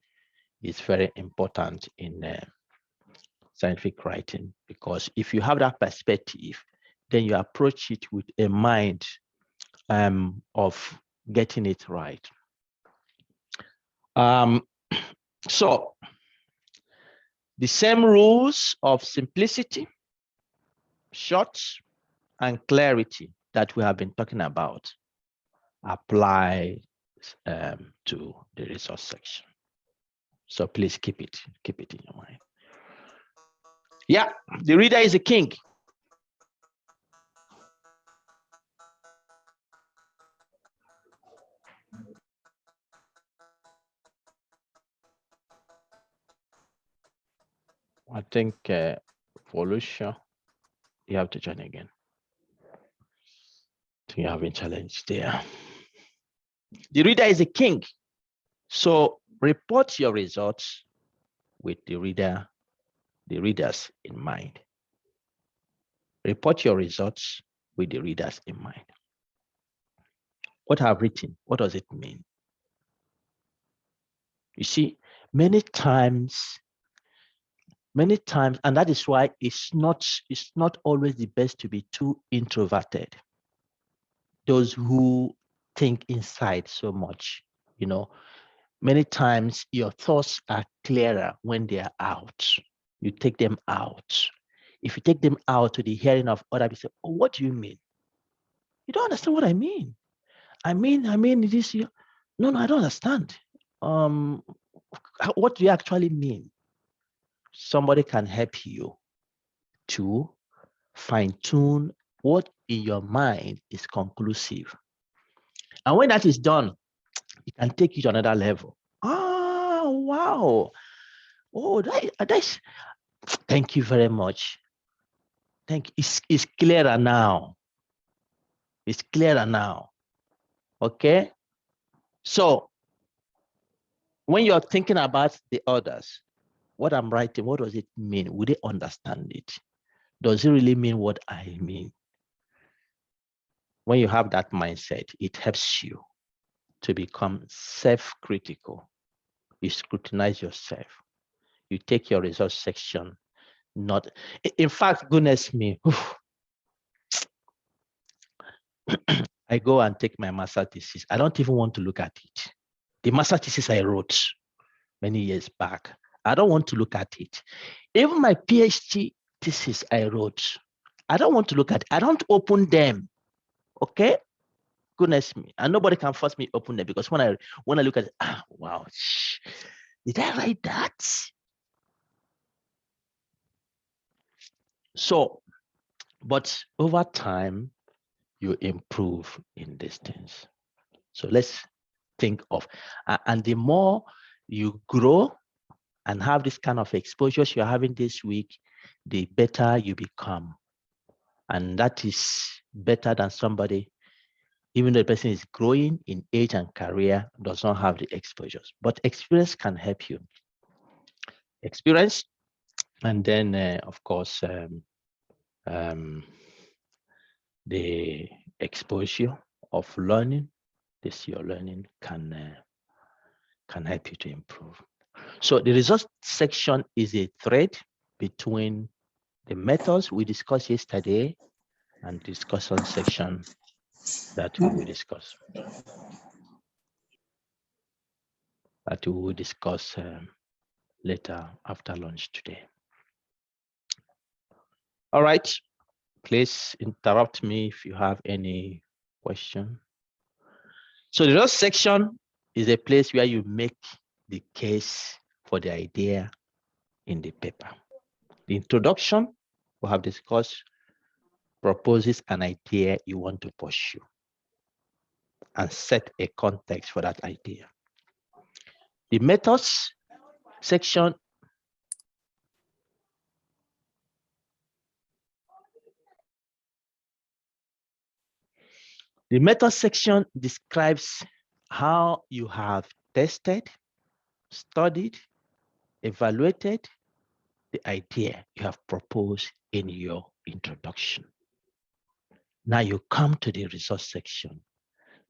is very important in scientific writing, because if you have that perspective, then you approach it with a mind of getting it right. So the same rules of simplicity, short, and clarity that we have been talking about apply to the resource section. So please keep it in your mind. Yeah, the reader is a king. I think for Lucia, you have to join again. I think you have been challenged there. The reader is a king. So report your results with the readers in mind. Report your results with the readers in mind. What I've written, what does it mean? You see, many times, and that is why it's not always the best to be too introverted. Those who think inside so much, you know, many times your thoughts are clearer when they are out. You take them out. If you take them out to the hearing of other people, say, oh, what do you mean? You don't understand what I mean. I mean this. No, I don't understand. What do you actually mean? Somebody can help you to fine-tune what in your mind is conclusive. And when that is done, it can take you to another level. Oh, wow. Oh, that's, thank you very much. It's clearer now. It's clearer now. Okay? So when you're thinking about the others, what I'm writing, what does it mean? Will they understand it? Does it really mean what I mean? When you have that mindset, it helps you to become self-critical. You scrutinize yourself. You take your resource section, not, in fact, goodness me, I go and take my master thesis. I don't even want to look at it. The master thesis I wrote many years back, I don't want to look at it. Even my PhD thesis I wrote, I don't want to look at it. I don't open them. Okay? Goodness me. And nobody can force me to open them, because when I look at it, wow, did I write that? So, but over time, you improve in these things. So let's think of, and the more you grow and have this kind of exposures you're having this week, the better you become. And that is better than somebody, even though the person is growing in age and career, does not have the exposures. But experience can help you. Experience, and then of course, the exposure of learning, this your learning can help you to improve. So the results section is a thread between the methods we discussed yesterday and discussion section that we will discuss. That we will discuss later after lunch today. All right, please interrupt me if you have any question. So the results section is a place where you make the case for the idea in the paper. The introduction we have discussed proposes an idea you want to pursue and set a context for that idea. The methods section The method section describes how you have tested, studied, evaluated the idea you have proposed in your introduction. Now you come to the results section.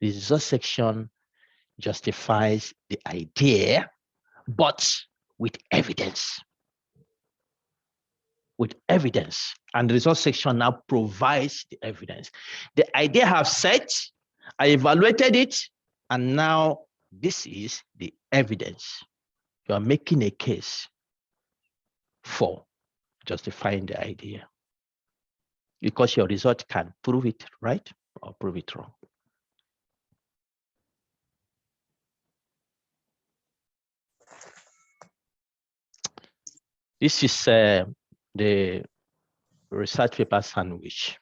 The results section justifies the idea, but with evidence. With evidence. And the results section now provides the evidence. The idea I have set, I evaluated it, and now this is the evidence. You are making a case for justifying the idea, because your result can prove it right or prove it wrong. This is the research paper sandwich.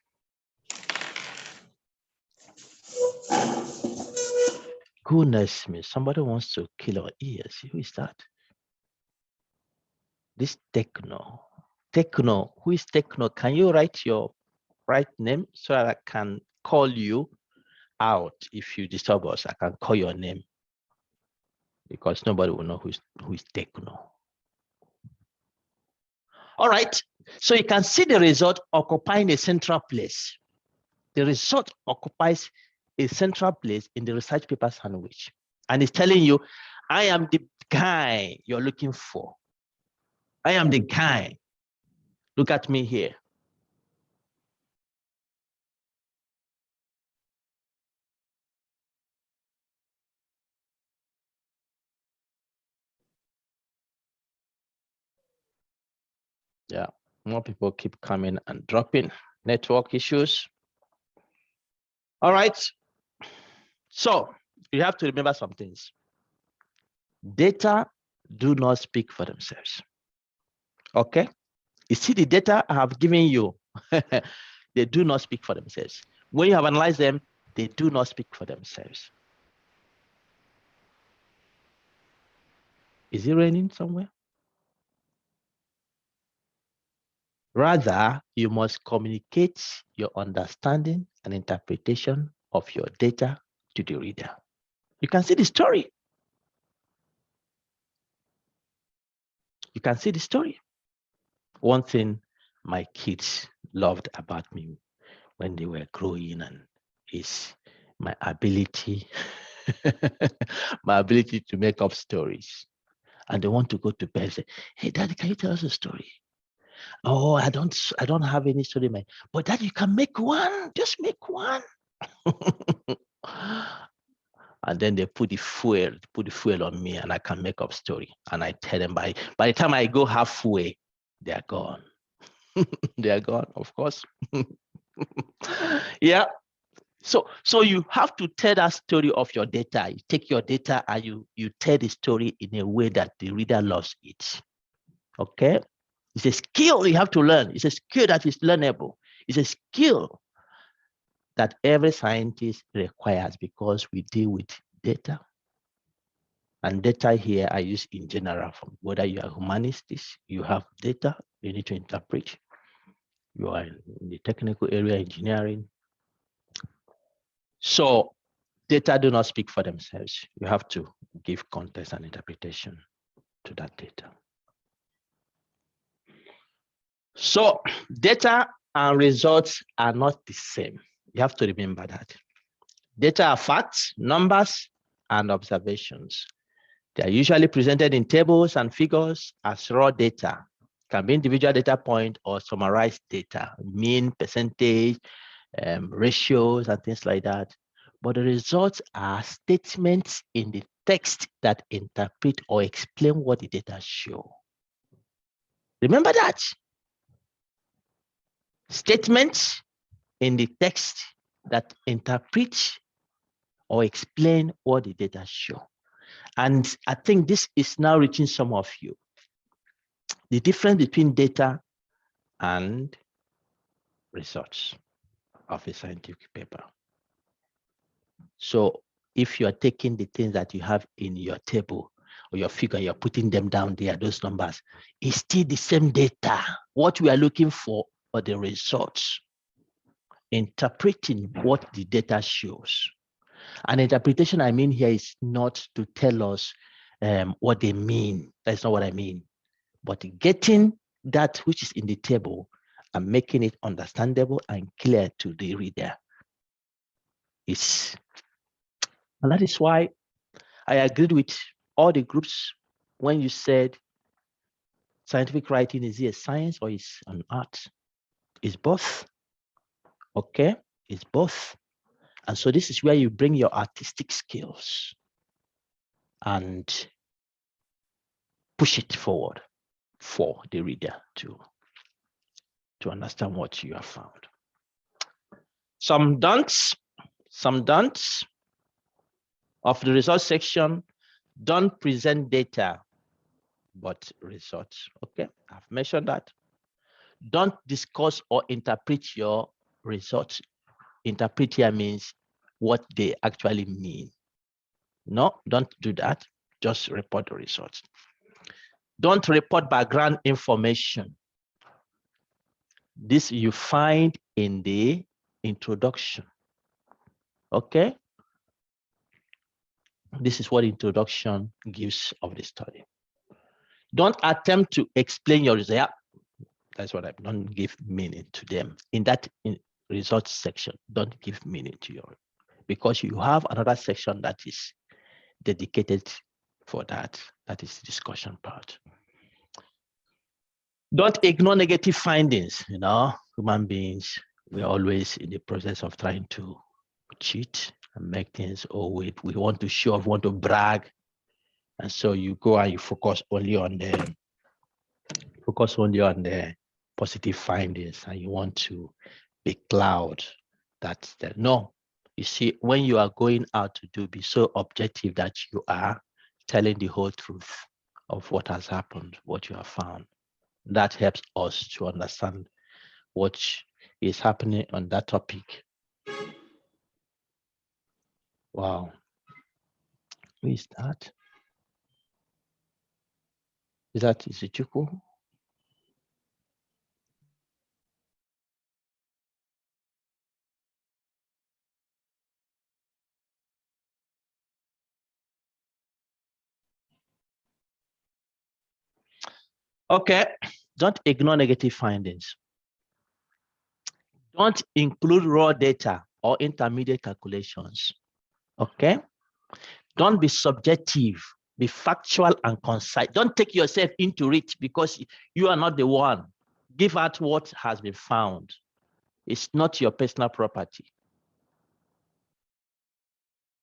Goodness me, somebody wants to kill our ears. Who is that? This Techno. Techno, who is Techno? Can you write your right name so that I can call you out if you disturb us? I can call your name because nobody will know who is Techno. All right, so you can see the result occupying a central place. The result occupies a central place in the research paper sandwich. And it's telling you, I am the guy you're looking for. I am the guy. Look at me here. Yeah, more people keep coming and dropping. Network issues. All right. So you have to remember some things. Data do not speak for themselves. Okay. You see the data I have given you, they do not speak for themselves. When you have analyzed them, they do not speak for themselves. Is it raining somewhere? Rather, you must communicate your understanding and interpretation of your data to the reader. You can see the story. You can see the story. One thing my kids loved about me when they were growing and is my ability, my ability to make up stories. And they want to go to bed and say, hey, Daddy, can you tell us a story? Oh, I don't have any story, man. But Daddy, you can make one. Just make one. And then they put the fuel on me, and I can make up story. And I tell them by the time I go halfway, they are gone. They are gone, of course. Yeah. So you have to tell that story of your data. You take your data and you tell the story in a way that the reader loves it. Okay. It's a skill you have to learn. It's a skill that is learnable. It's a skill that every scientist requires because we deal with data. And data here I use in general, from whether you are humanists, you have data, you need to interpret. You are in the technical area, engineering. So data do not speak for themselves. You have to give context and interpretation to that data. So data and results are not the same. You have to remember that. Data are facts, numbers, and observations. They are usually presented in tables and figures as raw data. Can be individual data point or summarized data, mean, percentage, ratios, and things like that. But the results are statements in the text that interpret or explain what the data show. Remember that. Statements in the text that interpret or explain what the data show. And I think this is now reaching some of you. The difference between data and results of a scientific paper. So if you are taking the things that you have in your table or your figure, you're putting them down there, those numbers, it's still the same data. What we are looking for are the results. interpreting what the data shows. And interpretation I mean here is not to tell us what they mean. That's not what I mean. But getting that which is in the table and making it understandable and clear to the reader. And that is why I agreed with all the groups when you said scientific writing, is it a science or is an art? It's both. Okay, it's both. And so this is where you bring your artistic skills and push it forward for the reader to understand what you have found. Some don'ts of the results section: don't present data, but results. Okay, I've mentioned that. Don't discuss or interpret your results. Interpret here means what they actually mean. No, don't do that. Just report the results. Don't report background information. This you find in the introduction. Okay. This is what introduction gives of the study. Don't attempt to explain your result. That's what I don't give meaning to them. In that results section, don't give meaning to your, because you have another section that is dedicated for that. That is the discussion part. Don't ignore negative findings. You know, human beings, we're always in the process of trying to cheat and make things, oh, we want to show off, want to brag. And so you go and you focus only on the positive findings, and you want to be cloud. That's the no. You see, when you are going out to do, be so objective that you are telling the whole truth of what has happened, what you have found. That helps us to understand what is happening on that topic. Wow. Who is that? Is it Chuku? Okay, don't ignore negative findings. Don't include raw data or intermediate calculations. Okay, don't be subjective, be factual and concise. Don't take yourself into it because you are not the one. Give out what has been found. It's not your personal property.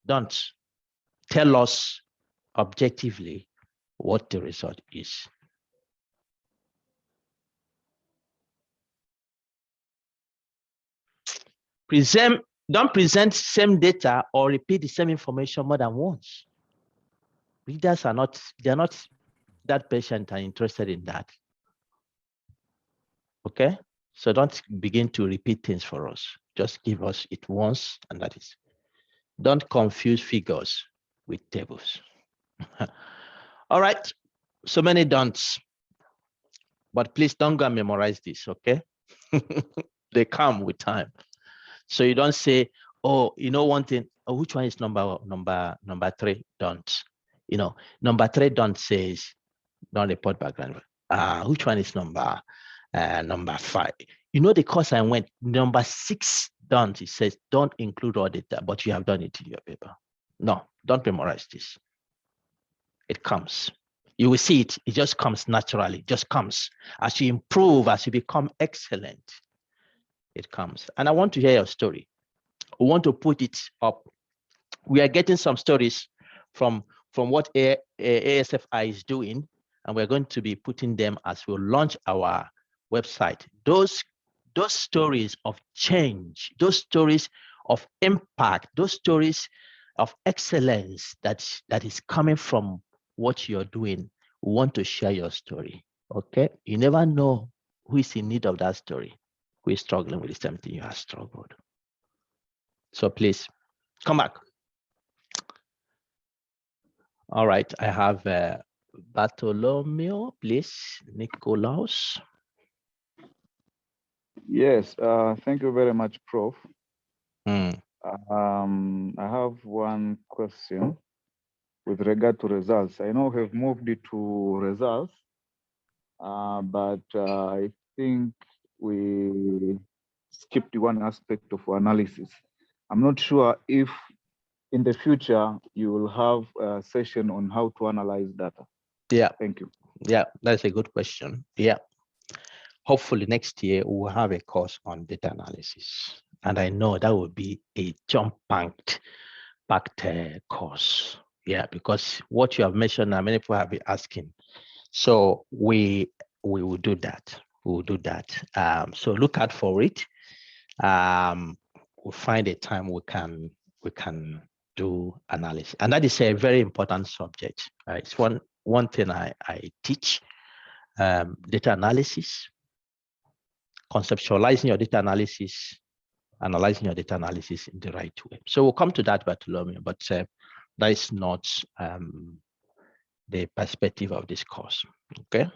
Don't tell us objectively what the result is. Don't present same data or repeat the same information more than once. Readers are not, they're not that patient and interested in that. Okay, so don't begin to repeat things for us. Just give us it once, and that is. Don't confuse figures with tables. All right, so many don'ts, but please don't go and memorize this, okay? They come with time. So you don't say, oh, you know one thing, oh, which one is number 3? Don't. You know, number 3 don't says, don't report background. Which one is number 5? You know the course I went, number 6 don't. It says, don't include all data, but you have done it in your paper. No, don't memorize this. It comes. You will see it. It just comes naturally. It just comes. As you improve, as you become excellent, it comes. And I want to hear your story. We want to put it up. We are getting some stories from what ASFI is doing, and we're going to be putting them as we launch our website. Those stories of change, those stories of impact, those stories of excellence that is coming from what you're doing. We want to share your story. Okay, you never know who is in need of that story, who is struggling with the same thing you have struggled. So please come back. All right, I have Bartolomeo, please, Nicolaus. Yes, thank you very much, Prof. Hmm. I have one question with regard to results. I know we've moved it to results, but I think we skipped one aspect of analysis. I'm not sure if in the future you will have a session on how to analyze data. Yeah. Thank you. Yeah, that's a good question. Yeah. Hopefully next year we'll have a course on data analysis. And I know that will be a jump-packed course. Yeah, because what you have mentioned, many people have been asking. So we will do that. We will do that. So look out for it. We'll find a time we can do analysis, and that is a very important subject. It's one thing I teach. Data analysis, conceptualizing your data analysis, analyzing your data analysis in the right way. So we'll come to that, Bartholomew, but that is not the perspective of this course. Okay.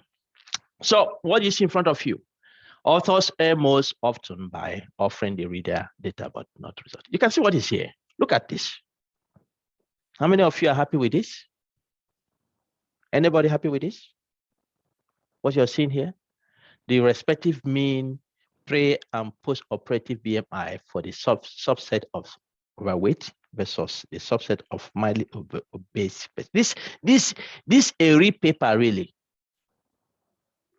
So what is in front of you? Authors err most often by offering the reader data but not result. You can see what is here. Look at this. How many of you are happy with this? Anybody happy with this? What you're seeing here? The respective mean, pre and post-operative BMI for the subset of overweight versus the subset of mildly obese. This a real paper, really.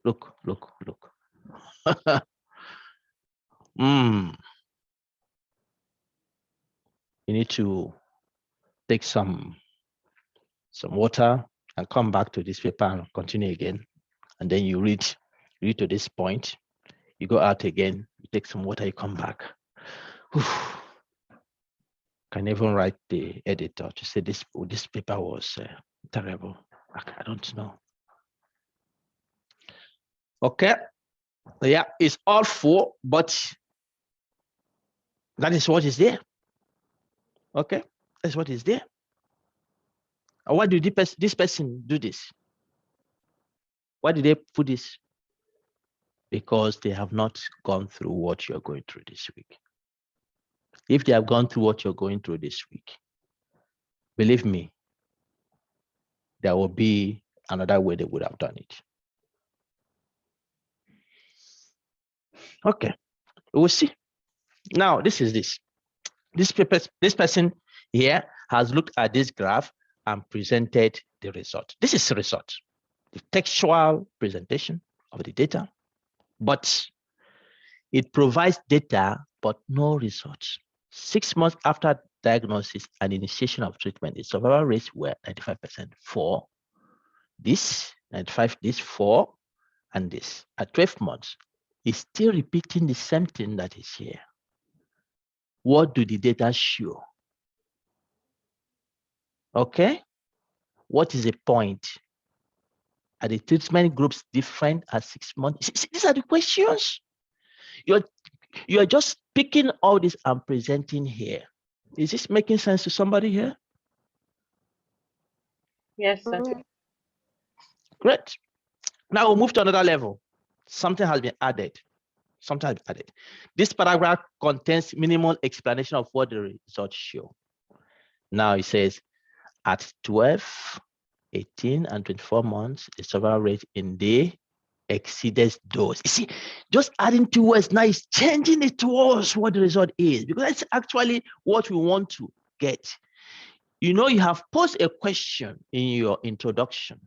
Look. You need to take some water and come back to this paper and continue again. And then you read to this point, you go out again, you take some water, you come back. Can even write the editor to say this paper was terrible. I don't know. Okay. Yeah, it's all full, but that is what is there. Okay, that's what is there. And why did this person do this? Why did they put this? Because they have not gone through what you're going through this week. If they have gone through what you're going through this week, believe me, there will be another way they would have done it. Okay, we'll see. Now, this person here has looked at this graph and presented the result. This is the result, the textual presentation of the data, but it provides data, but no results. 6 months after diagnosis and initiation of treatment, the survival rates were 95% for this, 95 this, for, and this. At 12 months, it's still repeating the same thing that is here. What do the data show? Okay, what is the point? Are the treatment groups different at 6 months? These are the questions. You're just picking all this and presenting here. Is this making sense to somebody here? Yes, sir. Great. Now we'll move to another level. Something has been added. This paragraph contains minimal explanation of what the results show. Now it says at 12, 18, and 24 months, the survival rate in the exceeded dose. You see, just adding 2 words now is changing it towards what the result is, because that's actually what we want to get. You know, you have posed a question in your introduction.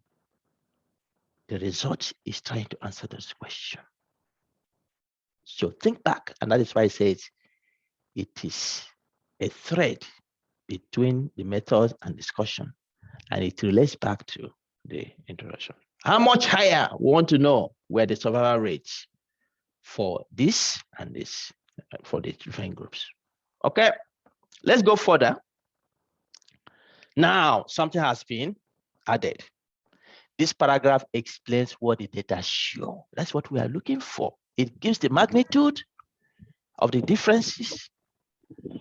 The result is trying to answer this question. So think back, and that is why it says it is a thread between the method and discussion, and it relates back to the introduction. How much higher we want to know where the survival rates for this and this, for the different groups. Okay, let's go further. Now, something has been added. This paragraph explains what the data show. That's what we are looking for. It gives the magnitude of the differences,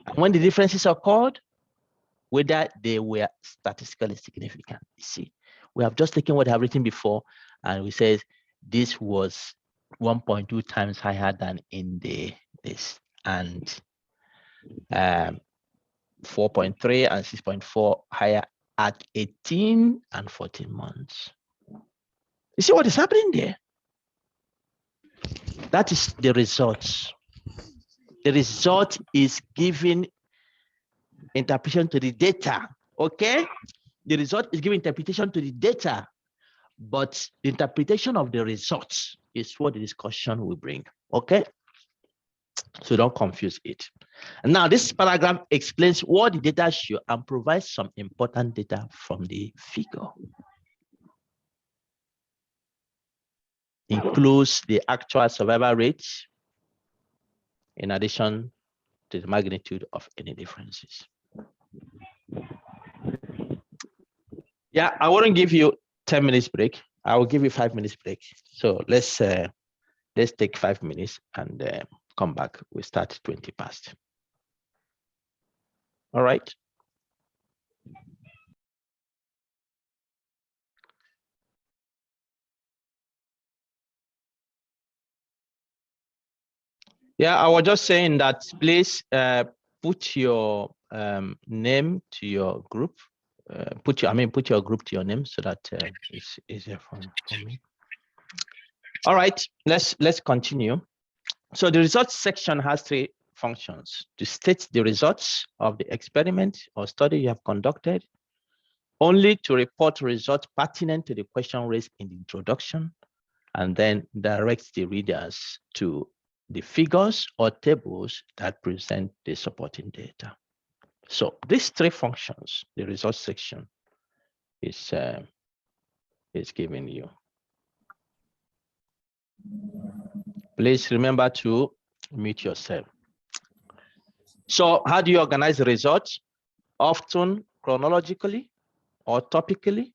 and when the differences occurred, whether they were statistically significant. You see, we have just taken what I have written before, and we said this was 1.2 times higher than in this, and 4.3 and 6.4 higher at 18 and 14 months. You see what is happening there? That is the results. The result is giving interpretation to the data, okay? The result is giving interpretation to the data, but the interpretation of the results is what the discussion will bring, okay? So don't confuse it. And now this paragraph explains what the data show and provides some important data from the figure. Includes the actual survival rate in addition to the magnitude of any differences. Yeah, I wouldn't give you 10 minutes break. I will give you 5 minutes break. So let's take 5 minutes and come back. We start 20 past. All right. Yeah, I was just saying that please put your name to your group. Put your group to your name so that it's easier for me. All right, let's continue. So the results section has 3 functions: to state the results of the experiment or study you have conducted, only to report results pertinent to the question raised in the introduction, and then direct the readers to the figures or tables that present the supporting data. So these 3 functions, the results section is giving you. Please remember to mute yourself. So how do you organize the results? Often chronologically or topically.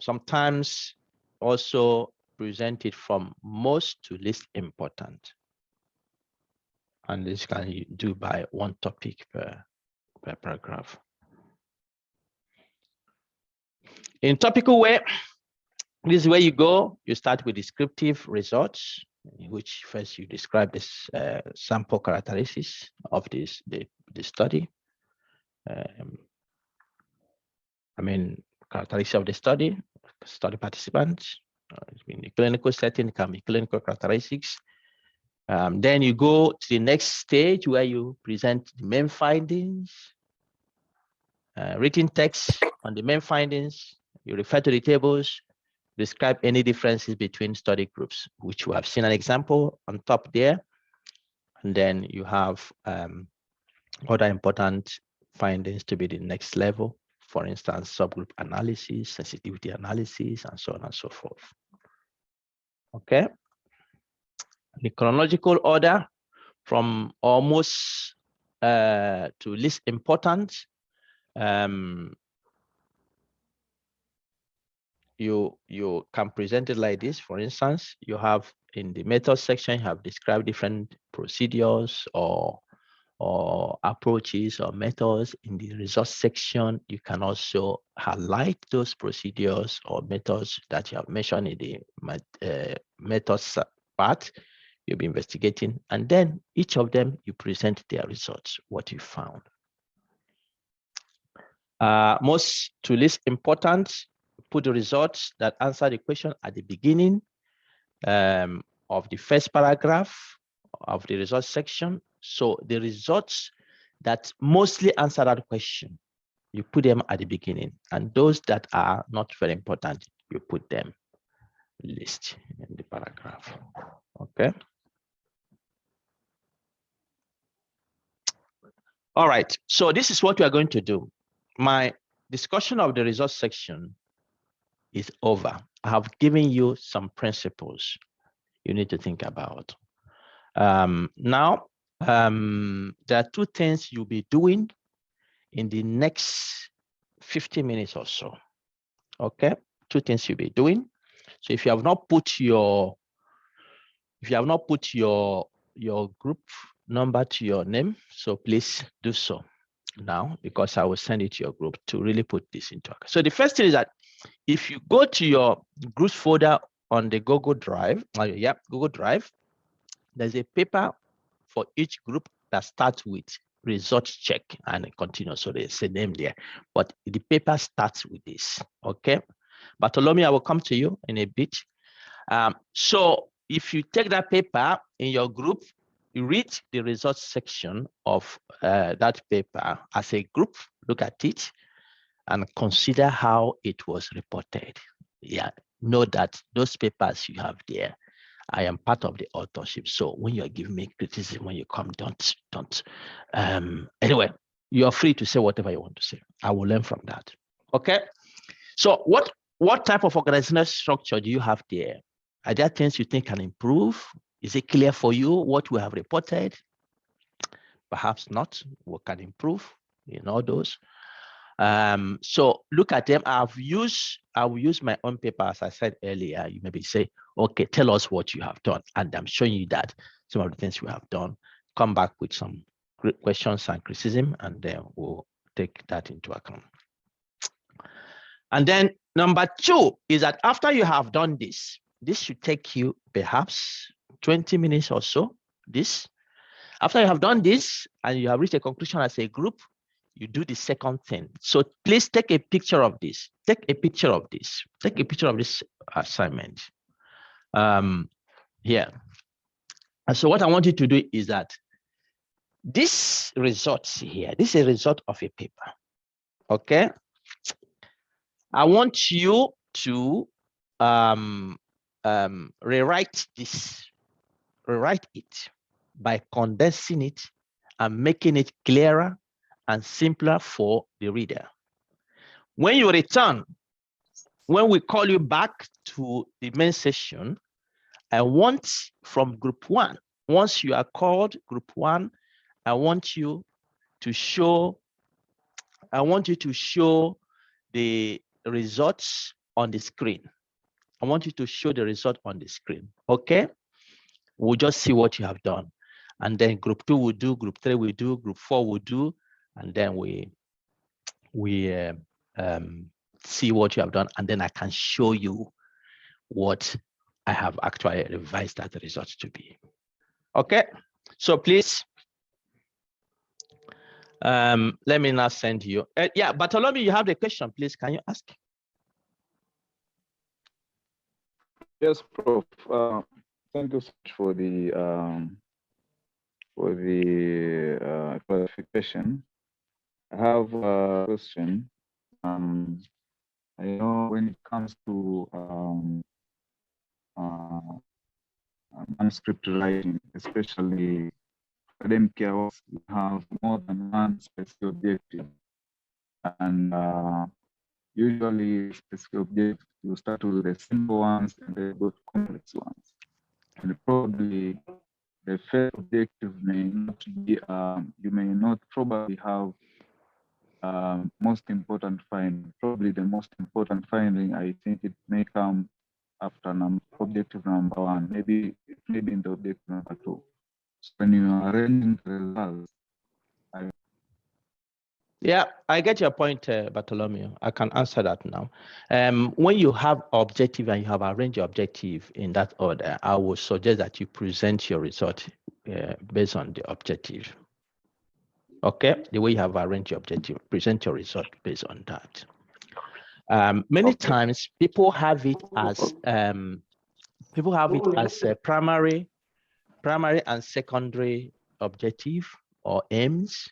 Sometimes also presented from most to least important. And this can you do by 1 topic per paragraph. In topical way, this is where you go. You start with descriptive results, in which first you describe this sample characteristics of the study. Characteristics of the study participants. In the clinical setting, it can be clinical characteristics. Then you go to the next stage where you present the main findings, written text on the main findings. You refer to the tables, describe any differences between study groups, which we have seen an example on top there. And then you have other important findings to be the next level. For instance, subgroup analysis, sensitivity analysis, and so on and so forth. Okay. The chronological order from almost to least important. You can present it like this. For instance, you have in the method section, you have described different procedures or approaches or methods. In the results section, you can also highlight those procedures or methods that you have mentioned in the methods part you'll be investigating, and then each of them you present their results, what you found. Most to least important, put the results that answer the question at the beginning of the first paragraph of the results section. So the results that mostly answer that question, you put them at the beginning, and those that are not very important, you put them list in the paragraph. Okay. All right, so this is what we are going to do. My discussion of the results section is over. I have given you some principles you need to think about. Now, there are 2 things you'll be doing in the next 50 minutes or so. Okay, 2 things you'll be doing. So if you have not put your group number to your name, so please do so now, because I will send it to your group to really put this into account. So the first thing is that if you go to your groups folder on the Google Drive, Google Drive, there's a paper for each group that starts with results check and continue. So there's a name there, but the paper starts with this. Okay, Bartholomew, I will come to you in a bit. So if you take that paper in your group, you read the results section of that paper as a group, look at it and consider how it was reported. Yeah, know that those papers you have there, I am part of the authorship. So when you're giving me criticism, when you come, don't. Anyway, you're free to say whatever you want to say. I will learn from that. Okay. So what type of organizational structure do you have there? Are there things you think can improve? Is it clear for you what we have reported? Perhaps not. What can improve in all those? So look at them. I will use my own paper, as I said earlier. You maybe say, okay, tell us what you have done. And I'm showing you that some of the things we have done. Come back with some questions and criticism, and then we'll take that into account. And then number 2 is that after you have done this should take you perhaps 20 minutes or so. After you have done this and you have reached a conclusion as a group, you do the second thing. So please take a picture of this. Take a picture of this. Take a picture of this assignment here. And so what I want you to do is that this results here, this is a result of a paper. Okay. I want you to rewrite it by condensing it and making it clearer and simpler for the reader. When you return, when we call you back to the main session, I want from group 1, once you are called group 1, I want you to show the results on the screen. I want you to show the result on the screen. Okay? We'll just see what you have done. And then group 2 will do, group 3 will do, group 4 will do, and then we see what you have done, and then I can show you what I have actually revised that results to be. Okay, so please, let me now send you. Yeah, Bartholomew, you have the question, please. Can you ask? Yes, Prof. Thank you so much for the clarification. I have a question. I know when it comes to manuscript writing, especially academic hours, we have more than one specific objective, and usually specific objectives you start with the simple ones and then go to complex ones, and probably the first objective may not be you may not probably have most important finding. Probably the most important finding, I think it may come after objective number 1, maybe in the objective number 2. So when you are arranging the results, yeah, I get your point, Bartholomew. I can answer that now. When you have objective and you have arranged your objective in that order, I would suggest that you present your result based on the objective. Okay, the way you have arranged your objective, present your result based on that. Many times people have it as a primary and secondary objective or aims,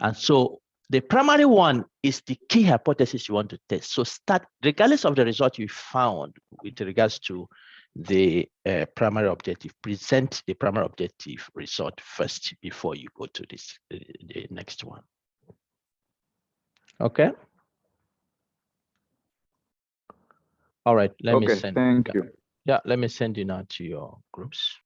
and so the primary one is the key hypothesis you want to test. So start, regardless of the result you found with regards to the primary objective, present the primary objective result first before you go to the next one. Okay. All right. Let me send. Thank you. Yeah, let me send you now to your groups.